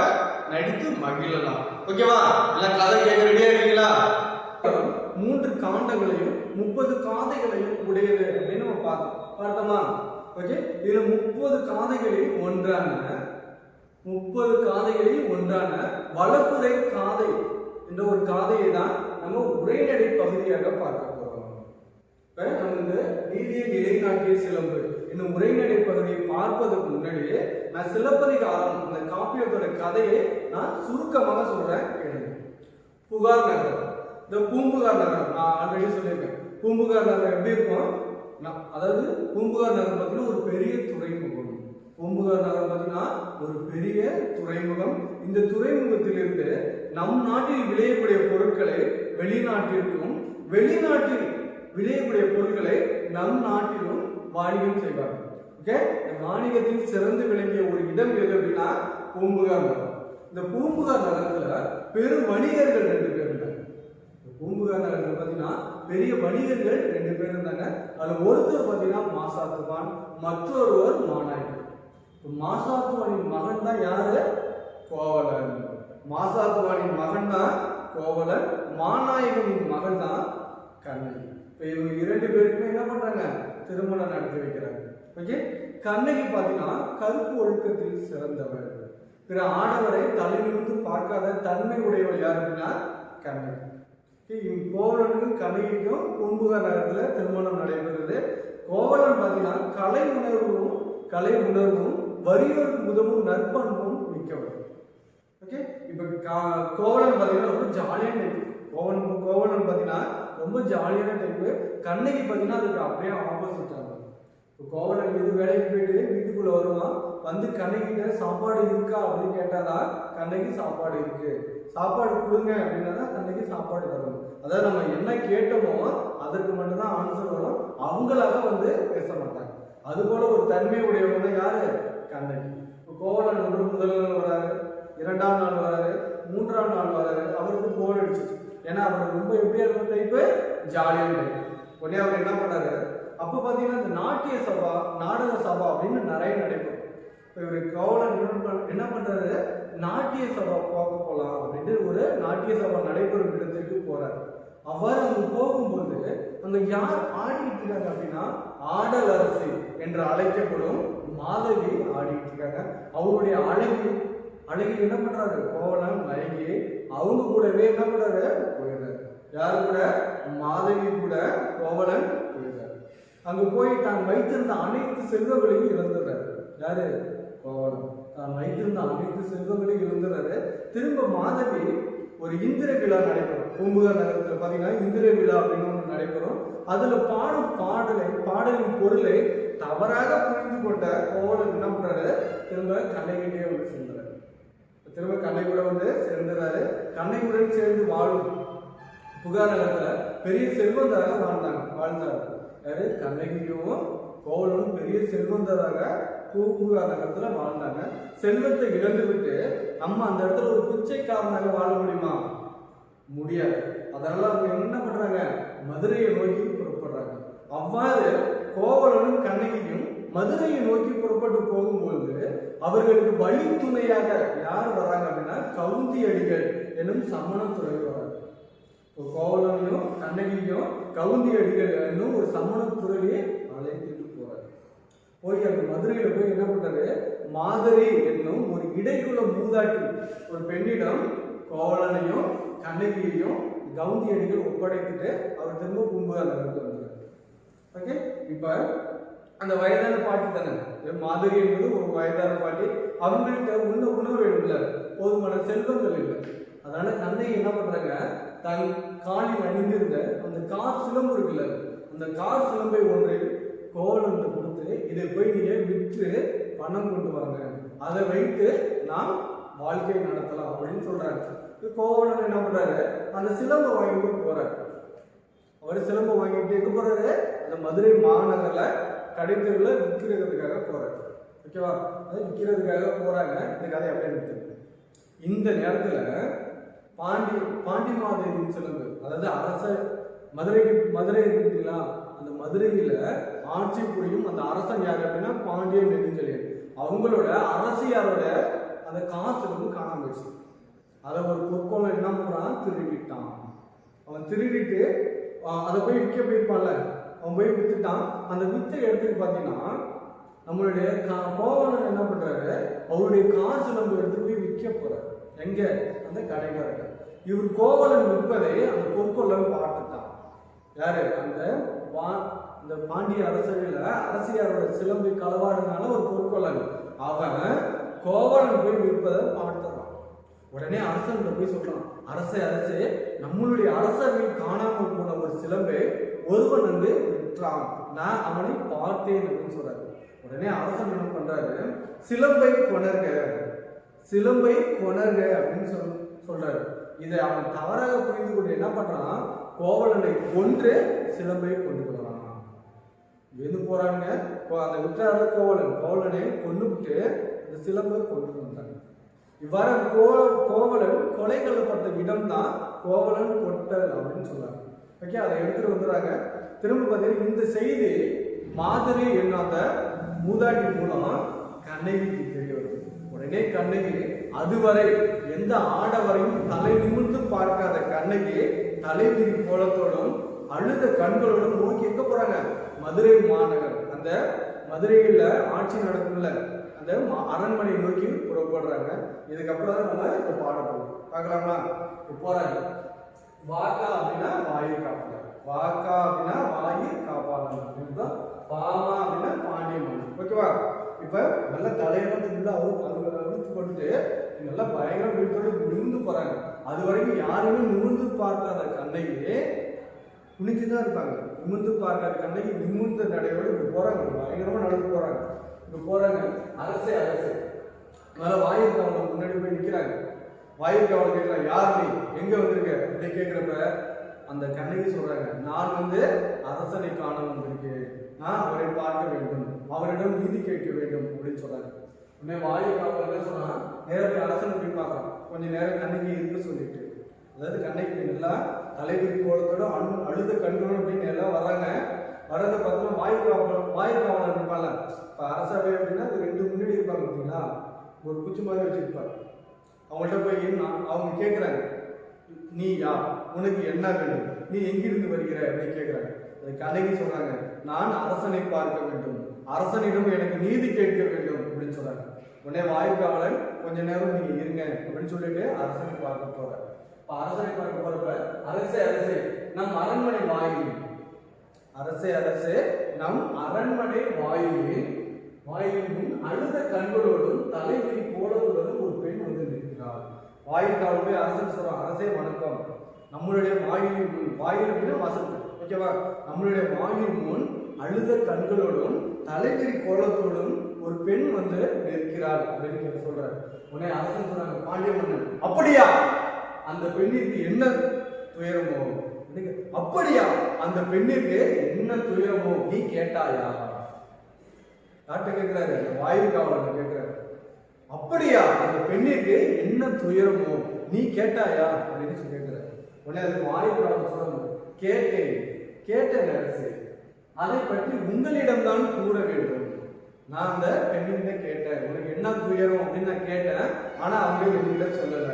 நடித்து மகிழலாம். ஓகேவா? எல்லாம் கதை கேட்க ரெடியா இருக்கீங்களா? 3 காண்டங்களையும் 30 காதைகளையும் உடையது அப்படின்னு நம்ம பார்த்தோமா? ஓகே, இதுல 30 காதைகளில் ஒன்றான வளப்புரை காதை என்ற ஒரு காதையை தான் நம்ம உரைநடை பகுதியாக பார்க்க போறோம். நம்ம இந்த நீதியை நிலைநாட்டிய சிலம்பு என்னும் உரைநடை பகுதியை பார்ப்பதற்கு முன்னாடியே நான் சிலப்பதிகாரம் அந்த காப்பியத்தோட கதையை நான் சுருக்கமாக சொல்றேன். புகார் நகரம், இந்த பூம்புகார் நகரம் நான் ஆல்ரெடி சொல்லியிருக்கேன். பூம்புகார் நகரம் எப்படி இருக்கும்? அதாவது பூம்புகார் நகரம் பார்த்தீங்கன்னா ஒரு பெரிய துறைமுகம். பூம்புகார் நகரம் பார்த்தீங்கன்னா ஒரு பெரிய துறைமுகம். இந்த துறைமுகத்திலிருந்து நம் நாட்டில் விளையக்கூடிய பொருட்களை வெளிநாட்டிற்கும், வெளிநாட்டில் விளையக்கூடிய பொருட்களை நம் நாட்டிலும் வாணிகம் செய்வார்கள். ஓகே, வாணிகத்தில் சிறந்து விளங்கிய ஒரு இடம் எது அப்படின்னா பூம்புகார் நகரம். இந்த பூம்புகார் நகரத்துல பெரும் வணிகர்கள் 2 பேர் இருந்தாங்க. பூம்புகார் நகரத்தில் பார்த்தீங்கன்னா பெரிய வணிகர்கள் 2 பேர் இருந்தாங்க. அதுல ஒருத்தர் பார்த்தீங்கன்னா மாசாத்துவான், மற்றொருவர் மாநாயக்கர். மாசாத்துவானின் மகன் தான் யாரு? கோவலன். மாசாத்துவானின் மகன் தான் கோவலன், மாநாயகனின் மகன் தான் கண்ணகி. இப்போ இவங்க 2 பேருக்குமே என்ன பண்றாங்க? திருமணம் நடத்தி வைக்கிறாங்க. ஓகே, கண்ணகி பார்த்தீங்கன்னா கருப்பு ஒழுக்கத்தில் சிறந்தவர். பிற ஆடவரை தலைநிமிர்ந்து பார்க்காத தன்மை உடையவர் யார் அப்படின்னா கண்ணகி. கோவலனுக்கும் கண்ணகிக்கும் பூம்புகார் நகரத்துல திருமணம் நடைபெறுது. கோவலன் பார்த்தீங்கன்னா கலை உணர்வும் வறியோருக்கு உதவும் நற்பண்பும் மிக்கவர். ஓகே, இப்போ கோவலன் பார்த்தீங்கன்னா ரொம்ப ஜாலியான டைப். கோவலன் பார்த்தீங்கன்னா ரொம்ப ஜாலியான டைப்பு. கண்ணகி பார்த்தீங்கன்னா அதுக்கு அப்படியே ஆப்போசிட் ஆகும். இப்போ கோவலன் இது வேலைக்கு போயிட்டு வீட்டுக்குள்ள வருவான், வந்து கண்ணகிட்ட சாப்பாடு இருக்கா அப்படின்னு கேட்டாதான் கண்ணகி சாப்பாடு இருக்கு, சாப்பாடு கொடுங்க அப்படின்னா தான் கண்ணகி சாப்பாடு தரும். அதாவது நம்ம என்ன கேட்டோமோ அதற்கு மட்டும்தான் ஆன்சர் வரும், அவங்களாக வந்து பேச மாட்டாங்க. அது போல ஒரு தன்மை உடையவங்க யாரு? கண்ணகி. கோவலன் முதல் நாள் வராரு, 2ஆம் நாள் வராரு, 3ஆம் நாள் வராரு, அவருக்கு போர் அடிச்சிச்சு. ஏன்னா அவர் ரொம்ப எப்படியா இருக்கும் டைப்பு, ஜாலியான டைப். உடனே அவர் என்ன பண்ணாரு, அப்ப பாத்தீங்கன்னா இந்த நாட்டிய சபா, நாடக சபா அப்படின்னு நிறைய நடைபெறும். இப்போ இவர் கோவலன் என்ன பண்றாரு, நாட்டிய சபா பார்க்க போகலாம் அப்படின்ட்டு ஒரு நாட்டிய சபா நடைபெறும் இடத்திற்கு போறாரு. அவர் அங்கு போகும்போது அங்க யார் ஆடிட்டு இருக்காங்க அப்படின்னா, ஆடல் அரசி என்று அழைக்கப்படும் மாதவி ஆடிட்டு இருக்காங்க. அவருடைய அழகில் என்ன பண்றாரு, கோவலன் மயங்கி அவங்க கூடவே என்ன பண்றாரு, போயிடுறாரு. யாரு கூட? மாதவி கூட கோவலன் போயிடுறாரு. அங்க போய் தான் வைத்திருந்த அனைத்து செல்வங்களையும் இழந்துடுறாரு. யாரு? கோவலன் தான் வைத்திருந்த அனைத்து செல்வங்களையும் இழந்துடுறாரு. திரும்ப மாதவி ஒரு இந்திர விழா நடைபெறும். பூம்புகார் நகரத்துல பாத்தீங்கன்னா இந்திர விழா அப்படின்னு ஒன்று நடைபெறும். அதுல பாடும் பாடலின் பொருளை தவறாக புரிந்து கொண்ட கோவலன் என்ன பண்றாரு, திரும்ப கண்ணகிட்டே வந்து சேர்ந்துறாரு. திரும்ப கண்ணகியோட வந்து சேர்ந்துறாரு. கண்ணகியுடன் சேர்ந்து வாழும் புகார் நகரத்துல பெரிய செல்வந்தராக வாழ்ந்தாரு. யாரு? கண்ணகியும் கோவலனும் பெரிய செல்வந்தராக பூம்புகார் நகரத்துல வாழ்ந்தாங்க. செல்வத்தை இழந்து விட்டு நம்ம அந்த இடத்துல ஒரு பிச்சைக்காரனாக வாழ முடியுமா? முடியாது. அதனால அவங்க என்ன பண்றாங்க, மதுரையை நோக்கி புறப்படுறாங்க. அவ்வாறு கோவலனும் கண்ணகியும் மதுரையை நோக்கி புறப்பட்டு போகும்போது அவர்களுக்கு வழி துணையாக யார் வராங்க அப்படின்னா, கவுந்தி அடிகள் என்னும் சமண துறவி வராங்க. கோவலனையும் கண்ணகியும் கவுந்தி அடிகள் என்னும் ஒரு சமண துறவியை அழைத்துட்டு போறாரு. போய் அந்த மதுரையில போய் என்ன பண்றாரு, மாதரி என்னும் ஒரு இடைக்குள்ள மூதாட்டி ஒரு பெண்ணிடம் கோவலனையும் கண்ணகியையும் கவுந்தி அடிகள் ஒப்படைத்துட்டு அவர் திரும்ப பூம்புகார் நகருக்கு வந்தார். ஓகே, இப்ப அந்த வயதான பாட்டி தானே மாதரி என்பது ஒரு வயதான பாட்டி. அவங்கள்ட்ட உணவு வேணும்ல, போதுமான செல்வங்கள் இல்லை. அதனால கண்ணகி என்ன பண்றாங்க, தன் காலில் அணிந்திருந்த அந்த கார் சிலம்பு இருக்குல்ல, அந்த கார் சிலம்பை ஒன்றில் கோவலன் கொடுத்து, இதை போய் நீங்க விற்று பணம் கொண்டு வாங்க, அதை வைத்து நாம் வாழ்க்கை நடத்தலாம் அப்படின்னு சொல்றாங்க. கோவலன் என்ன பண்றாரு, அந்த சிலம்பை வாங்கிட்டு போறாரு. அவர் சிலம்பை வாங்கிட்டு எங்க போறாரு, அந்த மதுரை மாநகர்ல கடைத்தெருவுல விற்கிறதுக்காக போறாரு. ஓகேவா, அது விற்கிறதுக்காக போறாங்க. இந்த கதை அப்படியே நிறுத்துங்க. இந்த நேரத்துல பாண்டி மாதேவியின் சிலம்பு, அதாவது அரச மதுரை இருக்குங்களா, அந்த மதுரையில ஆட்சி புரியும் அந்த அரசன் யாரு அப்படின்னா பாண்டியன் நெடுஞ்செழியன். அவங்களோட அரசியாரோட அந்த காசு வந்து காணாம போயிடுச்சு. அதை ஒரு பொற்கோளம் என்ன பண்றான், திருடிட்டான். அவன் திருடிட்டு அதை போய் விற்க போயிருப்பான்ல, அவன் போய் வித்துட்டான். அந்த வித்த இடத்துக்கு பாத்தீங்கன்னா நம்மளுடைய கோவலன் என்ன பண்றாரு, அவருடைய காசு நம்ம எடுத்துட்டு போய் விற்க போறாரு. எங்க? அந்த கடைக்காரர். இவர் கோவலன் விற்பதை அந்த பொற்கொள்ளன் பார்த்துட்டான். யாரு? அந்த பாண்டிய அரசியாரோட சிலம்பை களவாடுனால ஒரு பொற்கொள்ளன். அவன் கோவலன் போய் விற்பதை பார்த்துறான். உடனே அரசன் போய் சொல்றான், அரசே நம்மளுடைய அரசவையில் காணாமல் போன ஒரு சிலம்பை ஒருவன் வந்து விற்றான், நான் அவனை பார்த்தேன் அப்படின்னு சொல்றாரு. உடனே அரசன் என்ன பண்றாரு, சிலம்பை கொணர்க அப்படின்னு சொல்றாரு. இதை அவன் தவறாக புரிந்து கொண்டு என்ன பண்றான், கோவலனை கொன்று சிலம்பை கொண்டு வரான். எது போறாங்க, அந்த விற்றார கோவலனை கொண்டு விட்டு அந்த சிலம்பை கொண்டு வந்தாங்க. இவ்வாறு கோவலன் கொலை கொள்ளப்பட்ட இடம் தான் கோவலன் கொட்டல் அப்படின்னு சொல்றாங்க. ஓகே, அதை எடுத்துட்டு வந்துடுறாங்க. திரும்ப பார்த்தீங்கன்னா இந்த செய்தி மாதரி என்னாத மூதாட்டி மூலமா கண்ணகிக்கு தெரிய வருது. உடனே கண்ணகி, அதுவரை எந்த ஆடவரையும் தலை நிமிர்ந்து பார்க்காத கண்ணகி தலைவிரி கோலத்தோடும் அழுத கண்களோடும் நோக்கி எங்க போறாங்க, மதுரை மாநகர், அந்த மதுரையில ஆட்சி நடக்கும்ல அந்த அரண்மனை நோக்கி புறப்படுறாங்க. இதுக்கப்புறம் தான் நம்ம இந்த பாடம் பார்க்கலாங்களா. போறாங்க. வாக்கா அப்படின்னா வாயை காப்பாங்க, வாக்கா அப்படின்னா வாயை காப்பாங்க, பாமா அப்படின்னா பாண்டிய மன்னன். ஓகேவா, இப்ப நல்ல தலையெல்லாம் ஃபுல்லா அழுத்து போட்டுட்டு நல்லா பயங்கரம் வீட்டோடு நிமிர்ந்து போறாங்க. அது வரைக்கும் யாருமே நிமிர்ந்து பார்க்காத கண்ணகி குனிச்சுதான் இருப்பாங்க. நிமிர்ந்து பார்க்காத கண்ணகி நிமிர்ந்த நடையோடு இப்படி போறாங்க, பயங்கரமா நடந்து போறாங்க. இப்ப போறாங்க, அரசே அரசே அதனால வாயிற்காவலர் முன்னாடி போய் நிக்கிறாங்க. வாயிற்காவலர் கேட்கிறாங்க, யார் நீ, எங்க வந்திருக்க அப்படி கேட்கிறப்ப அந்த கண்ணகி சொல்றாங்க, நான் வந்து அரசனை காண வந்திருக்கேன், நான் அவரை பார்க்க வேண்டும், அவரிடம் நீதி கேட்க வேண்டும் அப்படின்னு சொல்றாங்க. உடனே வாயிற்காவலர் என்ன சொன்னா, நேரத்தை அரசனை போய் பார்க்கலாம், கொஞ்ச நேரம் கண்ணகி இருக்கு சொல்லிட்டு, அதாவது கண்ணகி எல்லாம் தலைவிரி கோலத்தோட அழுத கண்களோட அப்படின்னு எல்லாம் வர்றாங்க. வரதை பார்த்தோம்னா வாயிற்காவலர் இருப்பாங்க. இப்ப அரசவை அப்படின்னா அது ரெண்டு முன்னாடி இருப்பாங்க பார்த்தீங்களா, ஒரு குச்சி மாதிரி வச்சிருப்பாங்க. அவங்கள்ட்ட போய் அவங்க கேட்குறாங்க, நீ யார், உனக்கு என்ன வேண்டும், நீ எங்கிருந்து வருகிற அப்படின்னு கேட்குறாங்க. கண்ணகி சொல்றாங்க, நான் அரசனை பார்க்க வேண்டும், அரசனிடம் எனக்கு நீதி கேட்க வேண்டும் அப்படின்னு சொல்றாங்க. உடனே வாயிற்காவலன் கொஞ்ச நேரம் நீங்க இருங்க அப்படின்னு சொல்லிட்டு அரசனை பார்க்க போறாரு. இப்ப அரசனை பார்க்க போறப்ப, அரசே அரசே நம் அரண்மனை வாயிலில், அரசே அரசே நம் அரண்மனை வாயிலில் முன் அழுத கண்களோடும் தலைவிரி கோலத்துடன் ஒரு பெண் வந்து நிற்கிறார். வாயிற்காவல் போய் அரசன் சொல்றான், அரசே வணக்கம், நம்மளுடைய வாயில் முன், வாயில் அப்படின்னா வாசல், ஓகேவா, நம்மளுடைய வாயில் முன் அழுத கண்களோடும் தலைவிரி கோலத்தோடும் ஒரு பெண் வந்து நிற்கிறார் அப்படின்னு சொல்றாரு. உடனே அரசன் சொல்றாங்க, பாண்டிய மன்னன், அப்படியா, அந்த பெண்ணிற்கு என்ன துயரமோ, அப்படியா அந்த பெண்ணிற்கு என்ன துயரமோ நீ கேட்டாயா, நாட்டை கேட்கிறாரு, வாயிற்காவலர் கேட்கிறாரு, அப்படியா அந்த பெண்ணிற்கு என்ன துயரமோ நீ கேட்டாயா அப்படின்னு சொல்லி கேட்கிறாரு. உடனே அதுக்கு வாயிற்காவலர் சொல்றாங்க, கேட்டேன் அரசே, அதை பற்றி உங்களிடம்தான் கூற வேண்டும், நான் அந்த பெண்ணிட்ட கேட்டேன், உனக்கு என்ன துயரம் அப்படின்னு நான் கேட்டேன், ஆனா அவங்க என்கிட்ட சொல்லல,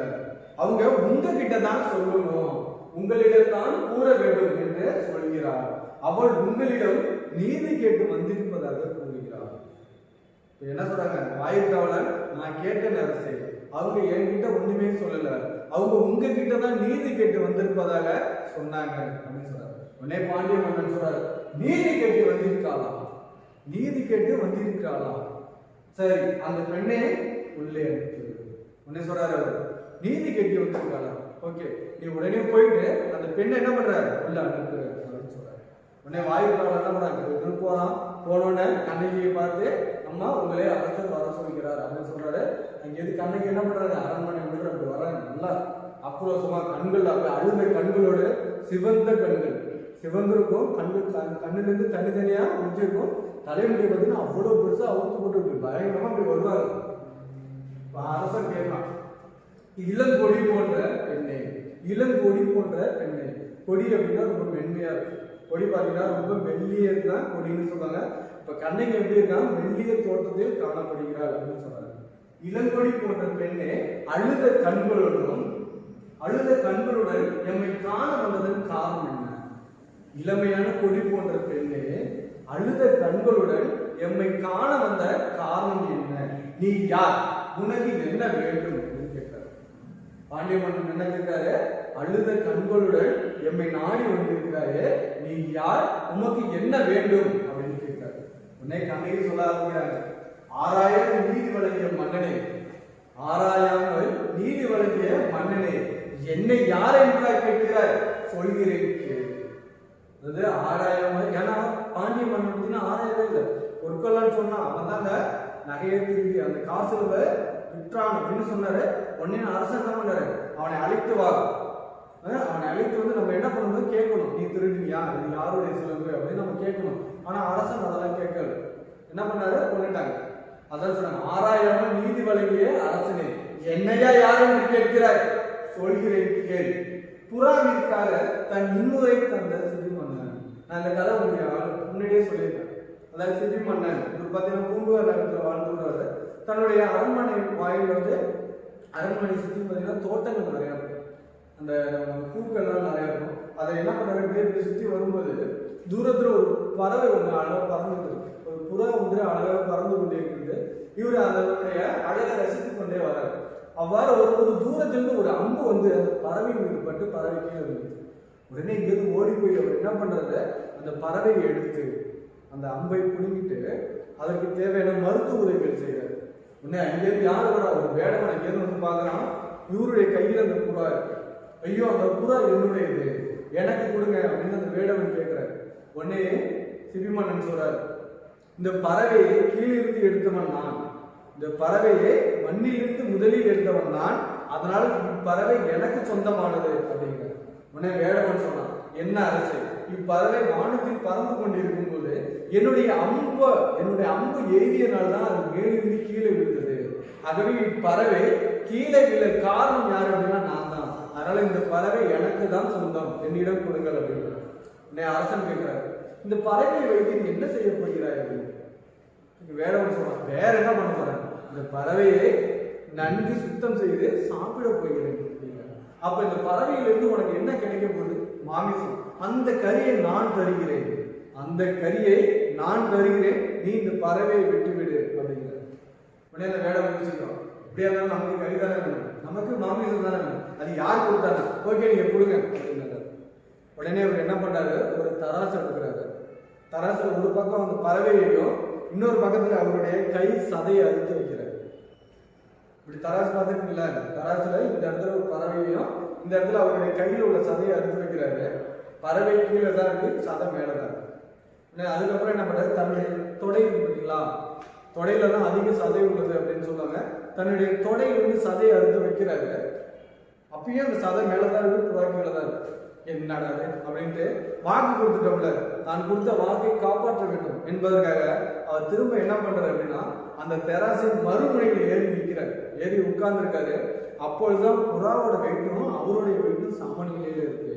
அவங்க உங்ககிட்ட தான் சொல்லணும், உங்களிடம் தான் கூற வேண்டும் என்று சொல்கிறார், அவள் உங்களிடம் நீதி கேட்டு வந்திருப்பதாக கூறுகிறார். என்ன சொல்றாங்க, வாயிற்காவலர், நான் கேட்டேன் அரசே, அவங்க என்கிட்ட ஒண்ணுமே சொல்லல, அவங்க உங்ககிட்ட தான் நீதி கேட்டு வந்திருப்பதாக சொன்னாங்க அப்படின்னு சொல்றாரு. உடனே பாண்டிய மன்னன் சொல்றாரு, நீதி கேட்டு வந்திருக்காளா, நீதி கேட்டு வந்திருக்காளா, சரி அந்த பெண்ணை உள்ளே அனுப்பு. உடனே சொல்றாரு, நீதி கேட்டு வந்திருக்காளா, ஓகே, நீ உடனே போயிட்டு அந்த பெண்ணை என்ன பண்ற உள்ள அனுப்பு அப்படின்னு சொல்றாரு. உடனே வாயிற்காவலர் என்ன பண்றாங்க, போறான், போனோடனே கண்ணகியை பார்த்து, அம்மா உங்களே அரசர் வர சொல்கிறார் அப்படின்னு சொல்றாரு. அங்கேருந்து கண்ணகி என்ன பண்றாரு, அரண்மனை விட்டு அப்படி வராங்க, நல்லா ஆக்ரோஷமா, கண்கள் அப்படி அழுத கண்களோடு, சிவந்த கண்கள், சிவந்திருக்கும் கண்கள், கண்ணிலிருந்து தனித்தனியா முடிச்சிருக்கும், தலைமுடி பார்த்தீங்கன்னா அவ்வளவு பெருசா அவுத்து போட்டு பயங்கரமா அப்படி வருவாங்க. அரசர் கேட்கலாம், இளங்கொடி போன்ற பெண்ணே, இளங்கொடி போன்ற பெண்ணே, கொடி அப்படின்னா ரொம்ப மென்மையா இருக்கு, கொடி பார்த்தீங்கன்னா ரொம்ப மெல்லிய தான் கொடின்னு சொல்றாங்க. இப்ப கண்ணகி எப்படி இருக்கா, மெல்லிய தோட்டத்தில் காணப்படுகிறாள் அப்படின்னு சொல்றாங்க. இளங்கொடி போன்ற பெண்ணே, அழுத கண்களுடன் எம்மை காண வந்ததன் காரணம் என்ன, இளமையான கொடி போன்ற பெண்ணே, அழுத கண்களுடன் எம்மை காண வந்த காரணம் என்ன, நீ யார், உனக்கு என்ன வேண்டும் அப்படின்னு கேட்கிறாரு. பாண்டிய மன்னன் என்ன கேட்கிறாரு, அழுத கண்களுடன் எம்மை நாடி வந்திருக்கிறாரு, நீ யார், உனக்கு என்ன வேண்டும் அப்படின்னு கேட்கிறாரு. உன்னை கண்ணகி சொல்ல ஆரம்பிக்கிறாங்க, ஆராயாமல் நீதி வழங்கிய மன்னனே, ஆராயாமல் நீதி வழங்கிய மன்னனே, என்னை யார் என்றால் கேட்கிறார், சொல்கிறேன். அது ஆராயாமல், ஏன்னா பாண்டிய மன்னன் பார்த்தீங்கன்னா ஆராயவே இல்லை, பொற்கொள்ளான்னு சொன்னா அவன் தாங்க நகையை திரும்பி அந்த காசுல விற்றான் அப்படின்னு சொன்னாரு. உடனே அரசன் என்ன பண்ணாரு, அவனை அழைத்து வா, அவனை அழைத்து வந்து நம்ம என்ன பண்ணணும் கேட்கணும், நீ திருடினியா, இது யாருடைய சிலம்பு அப்படின்னு நம்ம கேட்கணும். ஆனா அரசன் அதெல்லாம் கேட்கல, என்ன பண்ணாரு, கொண்டுட்டாங்க. அதான் சொன்னாங்க, ஆராயாமல் நீதி வழங்கிய அரசனே, என்னையா யார் என்று கேட்கிறாய், சொல்கிறேன் கேள். புறாவிற்காக தன் இன்னுரை தந்த சிபி மன்னன், நான் இந்த கதை முன்னாடியே சொல்லியிருக்கேன். அதாவது சிபி மன்னன் இவர் பார்த்தீங்கன்னா பூம்புகார் நகரத்தில் வாழ்ந்துள்ளவர். தன்னுடைய அரண்மனை வாயில் வந்து அரண்மனை சுற்றி பார்த்தீங்கன்னா தோட்டங்கள் நிறையா இருக்கும், அந்த பூக்கள்லாம் நிறையா இருக்கும். அதை என்ன பண்ணுறாரு, சுற்றி வரும்போது தூரத்தில் ஒரு பறவை ஒன்று அழகாக பறந்துட்டு இருக்கு, ஒரு புறா ஒன்று அழகாக பறந்து கொண்டே இருக்குது. இவர் அதனுடைய அழகை ரசித்து கொண்டே வர்றாரு. அவ்வாறு ஒரு தூரத்திலிருந்து ஒரு அம்பு வந்து அந்த பறவை மீது பட்டு பறவை கீழே இருந்தது. உடனே இங்கிருந்து ஓடி போய் அவர் என்ன பண்றது, அந்த பறவையை எடுத்து அந்த அம்பை புடுங்கிட்டு அதற்கு தேவையான மருத்துவ உதவிகள் செய்யறாரு. உடனே அங்கேருந்து யார் வரா, ஒரு வேடவன் அங்கேருந்து வந்து பார்க்கறான், இவருடைய கையில் அந்த புறா இருக்கு. ஐயோ அந்த புறா என்னுடையது, எனக்கு கொடுங்க அப்படின்னு அந்த வேடவன் கேட்கிறாரு. உடனே சிபி மன்னன் சொல்றாரு, இந்த பறவையை கீழிருந்து எடுத்தவன் நான், இந்த பறவையை மண்ணிலிருந்து முதலில் எடுத்தவன் நான், அதனால் இப்பறவை எனக்கு சொந்தமானது அப்படிங்கிறார். உடனே வேடவன் சொன்னான், என்ன அரசே, இப்பறவை வானத்தில் பறந்து கொண்டிருக்கும் போது என்னுடைய அம்பு எய்தியனால் தான் அது மேலிருந்து கீழே விழுந்தது. ஆகவே இப்பறவை கீழே விழ காரணம் யார் அப்படின்னா நான் தான். அதனால இந்த பறவை எனக்கு தான் சொந்தம், என்னிடம் கொடுங்கள் அப்படிங்கிறார். உடனே அரசன் கேட்கிறார், இந்த பறவையை வைத்து நீ என்ன செய்ய போகிறாய் அப்படின்னு. வேடவன் சொன்னான், வேற என்ன பண்ண போறேன், இந்த பறவையை நன்கு சுத்தம் செய்து சாப்பிட போகிறேன் அப்படிங்கிறார். அப்ப இந்த பறவையிலிருந்து உனக்கு என்ன கிடைக்க போகுது, மாமிசம். அந்த கறியை நான் தருகிறேன், அந்த கறியை நான் தருகிறேன், நீ இந்த பறவையை விட்டுவிடு அப்படிங்கிறார். உடனே அந்த வேடவன் யோசிக்கிறோம், இப்படியா இருந்தாலும் நமக்கு கறி தானே வேணும், நமக்கு மாமிசம் தானே வேணும், அது யார் கொடுத்தாங்க, ஓகே நீங்க கொடுங்க அப்படிங்கிறார். உடனே அவர் என்ன பண்றாரு, ஒரு தராசு எடுக்கிறாரு. தராசுல ஒரு பக்கம் அந்த பறவையையும் இன்னொரு பக்கத்துல அவருடைய கை சதையை அறுத்து வைக்கிறார். இப்படி தராசு பார்த்துருக்கீங்களா, தராசுல இந்த இடத்துல ஒரு பறவையையும் இந்த இடத்துல அவருடைய கையில உள்ள சதையை அறுத்து வைக்கிறாரு. பறவை கீழே தான் இருக்கு, சதை மேலதான் இருக்கு. அதுக்கப்புறம் என்ன பண்றாரு, தன்னுடைய தொடை பார்த்தீங்களா, தொடையில தான் அதிக சதை உள்ளது அப்படின்னு சொல்லுவாங்க. தன்னுடைய தொடையிலிருந்து சதையை அறுத்து வைக்கிறாரு. அப்பயும் அந்த சதை மேலதான் இருக்கு, புறாக்கில தான் இருக்கு. என்னடாது அப்படின்ட்டு வாக்கு கொடுத்துட்டோம்ல, தான் கொடுத்த வாக்கை காப்பாற்ற வேண்டும் என்பதற்காக அவர் திரும்ப என்ன பண்றாரு அப்படின்னா, அந்த தெராசின் மறுமுனையில் ஏறி நிற்கிறார், ஏறி உட்கார்ந்து இருக்காரு. அப்பொழுதுதான் புறாவோட வெயிட்டும் அவருடைய வெயிட்டும் சமநிலையில இருக்கு.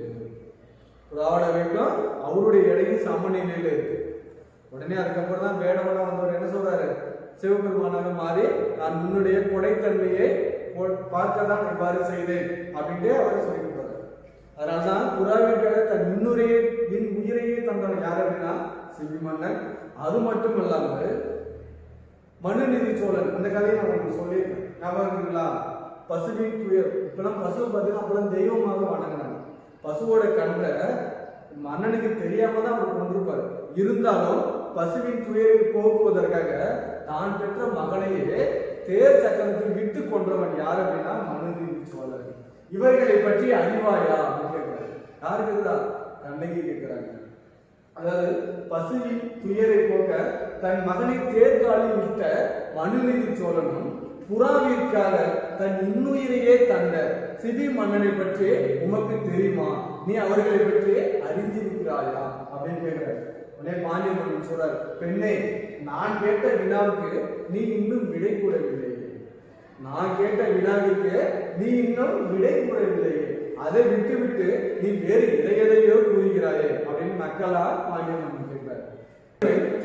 புறாவோட வெயிட்டும் அவருடைய எடையும் சமநிலையில இருக்கு. உடனே அதுக்கப்புறம் தான் வேடவெல்லாம் வந்தவர் என்ன சொல்றாரு, சிவபெருமானாக மாறி நான் உன்னுடைய கொடைத்தன்மையை பார்க்க தான் இவ்வாறு செய்தேன் அப்படின்ட்டு அவர் சொல்லிட்டு போறாரு. அதனால்தான் புறாவிற்காக தன் என் உயிரையே தந்தவன் யார் அப்படின்னா சிவி மன்னன். அது மட்டும் இல்லாமல் மனுநீதி சோழன், அந்த கதையை நான் உங்களுக்கு சொல்லியிருக்கேன், ஞாபகம் இருக்குங்களா? பசுவின் துயர். இப்பெல்லாம் பசுவை பார்த்தீங்கன்னா அப்பெல்லாம் தெய்வமாக வணங்கினாங்க. பசுவோட கன்றை மன்னனுக்கு தெரியாம தான் அவர் கொண்டிருப்பார். இருந்தாலும் பசுவின் துயரை போக்குவதற்காக தான் பெற்ற மகனையே தேர் சக்கரத்தில் விட்டு கொன்றவன் யார் அப்படின்னா மனுநீதி சோழன். இவர்களை பற்றி அறிவாயா அப்படின்னு கேட்கிறாரு. யாரு கேட்கிறா? கண்ணகி கேட்கிறாங்க. அதாவது பசுவின் துயரை போக்க தன் மகனை தேர்காலில் விட்ட மனுநீதி சோழனும் புறாவிற்காக தன் இன்னுயிரையே தந்த சிபி மன்னனை பற்றி உமக்கு தெரியுமா, நீ அவர்களை பற்றி அறிந்திருக்கிறாயா அப்படின்னு கேட்கிறார். உடனே பாண்டிய மன்னன் சொல்றார், பெண்ணே, நான் கேட்ட வினாவுக்கு நீ இன்னும் விடை கூறவில்லை, நான் கேட்ட வினாவிற்கு நீ இன்னும் விடை கூறவில்லை, அதை விட்டு விட்டு நீ வேறு எதையோ கூறுகிறாயே அப்படின்னு நக்கலா பாண்டிய மன்னன் கேட்கிறார்.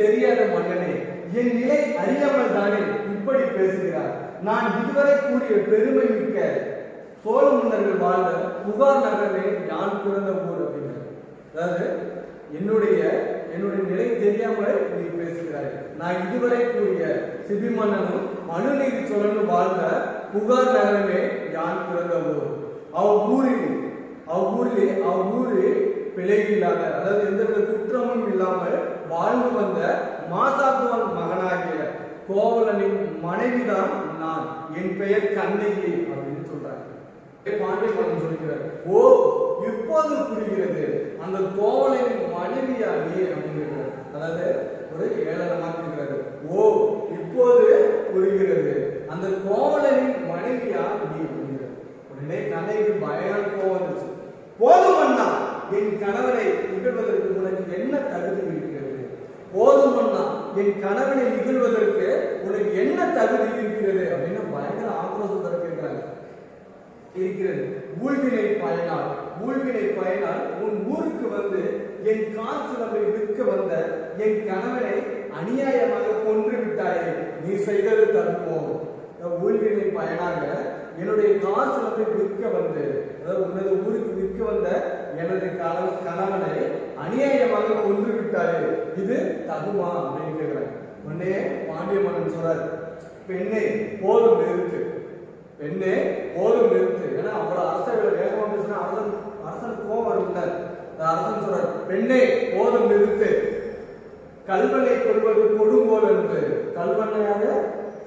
தெரியாத மன்னனே, என் நிலை அறியாமல் தானே இப்படி பேசுகிறார். நான் இதுவரை கூடிய பெருமை மிக்க சோழ மன்னர்கள் வாழ்ந்த புகார் நகரமே யான் பிறந்த ஊர் அப்படிங்கிறார். அதாவது என்னுடைய நிலை தெரியாமல் நீ பேசுகிறாய். நான் இதுவரை கூடிய சிபி மன்னனும் மனுநீதி சோழனும் வாழ்ந்த புகார் நகரமே யான் பிறந்த ஊர். அவ்வூரில் பிழை இல்லாத, அதாவது எந்தவித குற்றமும் இல்லாமல் வாழ்ந்து வந்த மாசாத்துவன் மகனாகிய கோவலனின் மனைவிதான் நான், என் பெயர் கண்ணகி அப்படின்னு சொல்றாங்க. பாண்டிய மன்னன் சொல்கிறார், ஓ இப்போது புரிகிறது, அந்த கோவலனின் மனைவியா நீ அப்படிங்கிறார். அதாவது ஒரு ஏளனமா இருக்கிறாரு. ஓ இப்போது புரிகிறது, அந்த கோவலனின் மனைவியா நீ அப்படிங்கிறார். உடனே கண்ணகிக்கு பயங்கர கோவம் வந்துச்சு. போதும் அண்ணா, என் கணவனை இகழ்வதற்கு உனக்கு என்ன தகுதி இருக்கிறது? போதும் அண்ணா, என் கணவனை இகழ்வதற்கு உனக்கு என்ன தகுதி இருக்கிறது அப்படின்னு பயங்கர ஆக்ரோஷத்தோட கேட்கிறாங்க. இருக்கிறது. ஊழ்வினை பயனால் உன் ஊருக்கு வந்து என் காசு நம்மை விற்க வந்த என் கணவனை அநியாயமாக கொன்று விட்டாயே, நீ செய்தது தடுப்போம். ஊழ்வினை பயனாக என்னுடைய காசு நம்மை விற்க வந்து, அதாவது உனது ஊருக்கு விற்க வந்த எனது கணவனை அநியாயமாக கொன்று விட்டாயே, இது தகுமா அப்படின்னு கேட்கிறாங்க. உடனே பாண்டிய மன்னன் சொல்றாரு, பெண்ணே போதும் நிறுத்து, பெண்ணே போதும் நிறுத்து. ஏன்னா அவ்வளவு அரசர்களை வேகமா பேசினா அரசனுக்கு கோபம் வரும்ல. அரசன் சொல்றாரு, பெண்ணே போதும் நிறுத்து, கல்வனை கொள்வது கொடுங்கோல் என்று. கல்வனையாக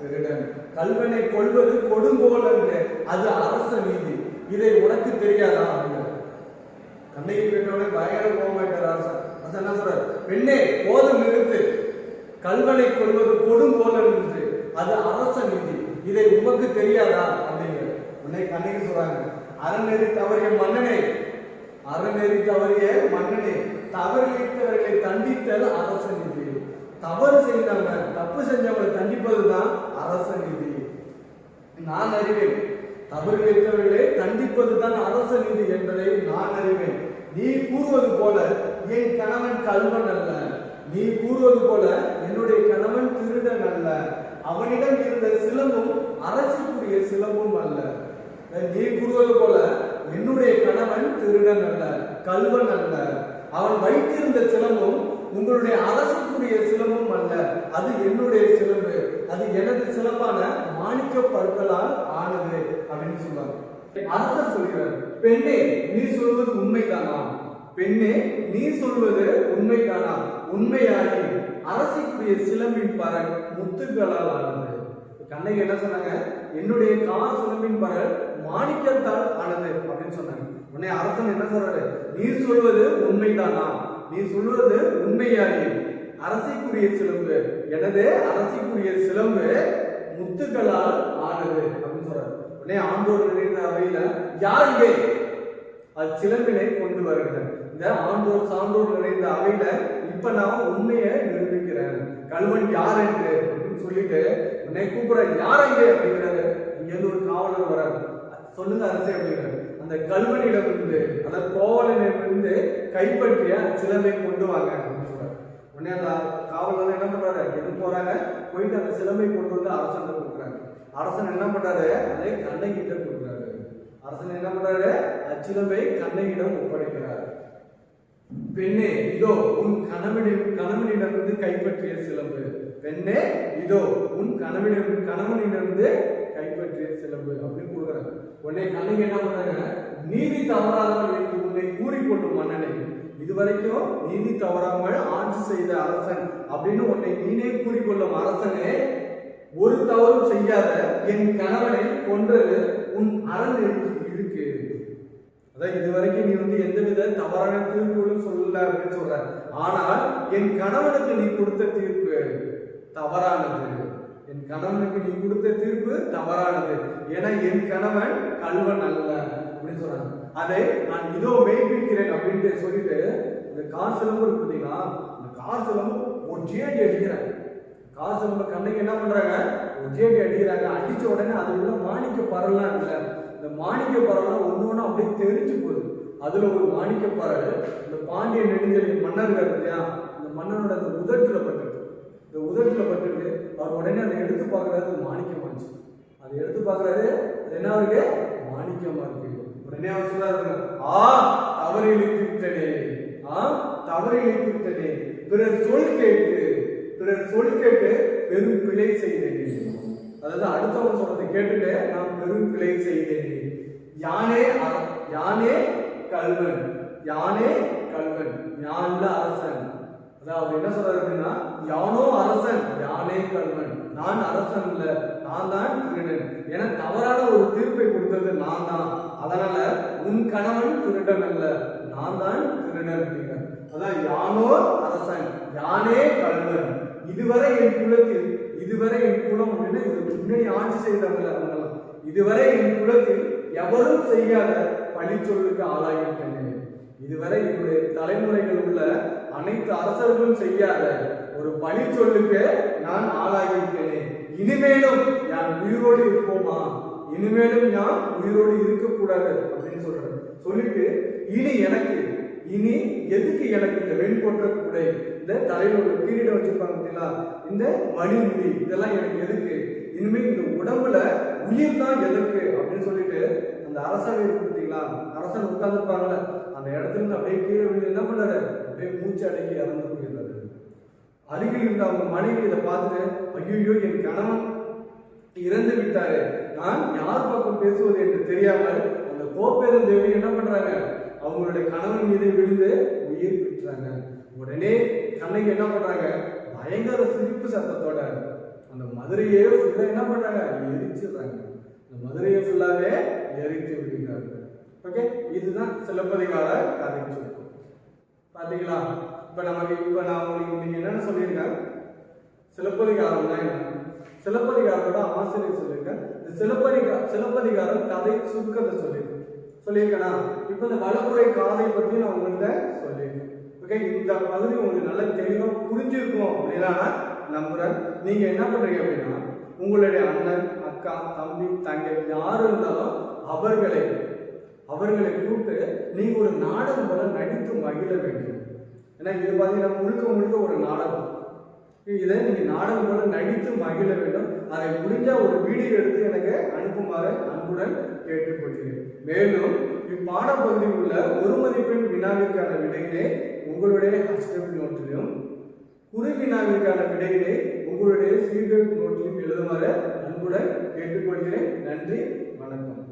திருடன், கல்வனை கொள்வது கொடுங்கோல் என்று, அது அரச நீதி, இதை உனக்கு தெரியாதா அப்படிங்கிற. கண்ணகி கேட்டோட பயங்கர கோபமாயிட்டார் அரசன். அரசன் என்ன சொல்றாரு, பெண்ணே போதும் நிறுத்து, கல்வனை கொள்வது கொடுங்கோலன் என்று, அது அரச நீதி, இதை உமக்கு தெரியாதா அப்படிங்கிற உன்னை கண்ணகி சொல்றாங்க. அறநெறி தவறிய மன்னனே, அறநெறி தவறிய மன்னனே, தவறிழைத்தவர்களை தண்டித்தல் அரச நீதி. தவறு செய்தவங்க, தப்பு செஞ்சவங்களை தண்டிப்பதுதான் அரச நீதி. நான் அறிவேன், தவறு வைத்தவர்களை தண்டிப்பதுதான் அரச நீதி என்பதை நான் அறிவேன். நீ கூறுவது போல என் கணவன் கல்வன் அல்ல, நீ கூறுவது போல என்னுடைய கணவன் திருடன் அல்ல, அவனிடம் இருந்த சிலம்பும் அரசுக்குரிய சிலம்பும் அல்ல. நீ கூறுவது போல என்னுடைய கணவன் திருடன் அல்ல, கல்வன் அல்ல, அவன் வைத்திருந்த சிலம்பும் உங்களுடைய அரசுக்குரிய சிலம்பும் அல்ல, அது என்னுடைய சிலம்பு, அது எனது சிலம்பான மாணிக்க பற்களால் ஆனது அப்படின்னு சொல்றாங்க. அரசர் சொல்கிறார், பெண்ணே நீ சொல்வது உண்மைதானா, பெண்ணே நீ சொல்வது உண்மைதானா, உண்மையாகி அரசுக்குரிய சிலம்பின் பரல் முத்துக்களால் ஆனது. கண்ணகி என்ன சொன்னாங்க, என்னுடைய கார் சிலம்பின் பரல் மாணிக்கத்தால் ஆனது அப்படின்னு சொன்னாங்க. உடனே அரசன் என்ன சொல்றாரு, நீ சொல்வது உண்மைதானா, நீ சொல்வது உண்மையாகி அரசிக்குரிய சிலம்பு, எனது அரசிக்குரிய சிலம்பு முத்துக்களால் ஆனது அப்படின்னு சொல்றாரு. உடனே ஆண்டோர் நிறைந்த அவையில யாருங்க அச்சிலம்பினை கொண்டு வருகிறேன். இந்த ஆண்டோர் சான்றோர் நிறைந்த அவையில இப்ப நான் உண்மையை நிரூபிக்கிறேன், கல்வன் யார் என்று அப்படின்னு சொல்லிட்டு உன்னை கூப்பிடுற யாருங்க அப்படிங்கிறாரு. இங்க இருந்து ஒரு காவலர் வராரு, சொல்லுங்க அரசே அப்படிங்கிறாரு. அந்த கல்வனிடம் இருந்து, அந்த கோவலனிடமிருந்து கைப்பற்றிய சிலம்பை கொண்டு வாங்க அப்படின்னு சொல்றாரு. உடனே அந்த காவலர் என்ன பண்றாரு, எது போறாங்க, போயிட்டு அந்த சிலம்பை கொண்டு வந்து அரசன் கொடுக்குறாங்க. அரசன் என்ன பண்றாரு, அதை கண்ணகிட்ட கொடுக்குறாரு. அரசன் என்ன பண்றாரு, அச்சிலம்பை கண்ணகிடம் ஒப்படைக்கிறார். பெண்ணே இதோ உன் கணவனிடமிருந்து கைப்பற்றிய சிலம்பு, பெண்ணே இதோ உன் கணவனிடமிருந்து கைப்பற்றிய சிலம்பு அப்படின்னு கொடுக்குறாங்க. உடனே கண்ணகி என்ன பண்றாங்க, நீதி தவறாதவன் என்று உன்னை கூறிக்கொள்ளும் மன்னனை, இதுவரைக்கும் நீதி தவறாமல் ஆட்சி செய்த அரசன் அப்படின்னு உன்னை நீனே கூறிக்கொள்ளும் அரசனே, ஒரு தவறும் செய்யாத என் கணவனை கொன்றது உன் அறநெறிக்கு இருக்கு. அதான் இதுவரைக்கும் நீ வந்து எந்தவித தவறான தீர்ப்புகளும் சொல்லல அப்படின்னு சொல்ற, ஆனால் என் கணவனுக்கு நீ கொடுத்த தீர்ப்பு தவறானது, என் கணவனுக்கு நீ கொடுத்த தீர்ப்பு தவறானது, ஏன்னா என் கணவன் கல்வன் அல்ல அப்படின்னு சொல்றாங்க. அதை நான் இதோ மெய்ப்பிக்கிறேன் அப்படின்ட்டு சொல்லிட்டு இந்த கார் சிலம்பு இருக்கு பார்த்தீங்களா, இந்த கார் சிலம்பு ஒற்றியாடி அடிக்கிறாங்க. கார் சிலம்பு கண்ணகி என்ன பண்றாங்க, ஒற்றியாடி அடிக்கிறாங்க. அடிச்ச உடனே அது உள்ள மாணிக்க பரல்லாம் இருக்குல்ல, இந்த மாணிக்க பரல்லாம் ஒண்ணு ஒண்ணு அப்படியே தெரிஞ்சு போகுது. அதுல ஒரு மாணிக்க பரல் இந்த பாண்டிய நெடுஞ்செழியன் மன்னர்கள் இல்லையா, இந்த மன்னனோட அந்த உதட்டுல பட்டுருக்கு. இந்த உதட்டுல பட்டுட்டு அவர் உடனே அதை எடுத்து பார்க்கறாரு, மாணிக்கமாச்சு. அதை எடுத்து பார்க்கறாரு, அது என்ன இருக்கு, மாணிக்கமா இருக்கு. உடனே அவர் சொல்றாரு, தவறு இழைத்து விட்டனே, தவறு இழைத்து விட்டனே, பிறர் சொல் கேட்டு பெரும் பிழை செய்தேனே. அதாவது அடுத்தவங்க சொல்றதை கேட்டுட்டு நான் பெரும் பிழை செய்தேனே. யானே கல்வன், ஞான அரசன். அதாவது என்ன சொல்றாரு அப்படின்னா, யானோ அரசன், யானே கல்வன், நான் அரசன் இல்ல, நான் தான் திருடன், என தவறான ஒரு தீர்ப்பை கொடுத்தது நான் தான், அதனால உன் கணவன் திருடன் அல்ல, நான் தான் திருடன் அப்படிங்கிறார். அதான் யானோ அரசன், யானே கல்வன், இதுவரை என் குலத்தில், இதுவரை என் குலம் அப்படின்னா இதுக்கு முன்னாடி ஆட்சி செய்தவங்க அவங்கெல்லாம், இதுவரை என் குலத்தில் எவரும் செய்யாத பழி சொல்லுக்கு ஆளாகிவிட்டன, இதுவரை என்னுடைய தலைமுறைகள் உள்ள அனைத்து அரசர்களும் செய்யாத ஒரு பழி சொல்லுக்கு நான் ஆளாகிவிட்டேன். இனிமேலும் நான் உயிரோடு இருப்போமா, இனிமேலும் நான் உயிரோடு இருக்கக்கூடாது அப்படின்னு சொல்றேன். சொல்லிட்டு இனி எதுக்கு எனக்கு இந்த வெண்பொற்ற கூடை, இந்த தலையில ஒரு கிரீடம் வச்சிருப்பாங்க பார்த்தீங்களா, இந்த மணிமுடி, இதெல்லாம் எனக்கு எதுக்கு, இனிமேல் இந்த உடம்புல உயிர் தான் எதற்கு அப்படின்னு சொல்லிட்டு அந்த அரசவை பார்த்தீங்களா, அரசன் உட்கார்ந்துருப்பாங்கல்ல, அந்த இடத்துல இருந்து அப்படியே கீழே விழுந்து என்ன பண்ணாரு, அப்படியே மூச்சு அடக்கி இறந்து போயிடுறாரு. அருகில் இருந்த அவங்க மனைவி இதை பார்த்துட்டு, ஐயோ என் கணவன் இறந்து விட்டாரு, நான் யார் பக்கம் பேசுவது என்று தெரியாமல் அந்த கோப்பெருந்தேவி என்ன பண்றாங்க, அவங்களுடைய கணவன் மீது விழுந்து உயிர் விட்டுறாங்க. உடனே கண்ணகி என்ன பண்றாங்க, பயங்கர சிரிப்பு சத்தத்தோட அந்த மதுரையே ஃபுல்லா என்ன பண்றாங்க, எரிச்சிடுறாங்க. அந்த மதுரையை ஃபுல்லாவே எரித்து விடுகிறாங்க. ஓகே, இதுதான் சிலப்பதிகார கதைன்னு சொல்லுவோம். பாத்தீங்களா, இப்ப நான் உங்களுக்கு இன்னைக்கு என்னன்னு சொல்லியிருக்கேன், சிலப்பதிகாரம்னா என்ன? சிலப்பதிகாரத்தோட ஆசிரியர் சொல்லியிருக்கேன். இந்த சிலப்பதிகாரம் கதை சுருக்கத்தை சொல்லியிருக்கேனா? இப்போ இந்த வளப்புரை காதை பற்றி நான் உங்கள்கிட்ட சொல்லியிருக்கேன். ஓகே, இந்த பகுதி உங்களுக்கு நல்ல தெளிவாக புரிஞ்சிருக்கும் அப்படின்னா நான் நம்புறேன். நீங்க என்ன பண்றீங்க அப்படின்னா, உங்களுடைய அண்ணன், அக்கா, தம்பி, தங்கை யாரு இருந்தாலும் அவர்களை கூப்பிட்டு நீங்க ஒரு நாடகம் போல நடித்து மகிழ வேண்டும். ஏன்னா இது பார்த்தீங்கன்னா முழுக்க ஒரு நாடகம். இதை நீங்க நாடகம் போல நடித்து மகிழ வேண்டும். அதை முடிஞ்ச ஒரு வீடியோ எடுத்து எனக்கு அனுப்புமாறு அன்புடன் கேட்டுக்கொள்கிறேன். மேலும் இப்பாடப்பகுதியில் உள்ள ஒரு மதிப்பெண் வினாவிற்கான விடையினை உங்களுடைய ஹஸ்டபிள் நோட்டிலும், குறு வினாவிற்கான விடையினை உங்களுடைய சீர்கட் நோட்டிலும் எழுதுமாறு அன்புடன் கேட்டுக்கொள்கிறேன். நன்றி, வணக்கம்.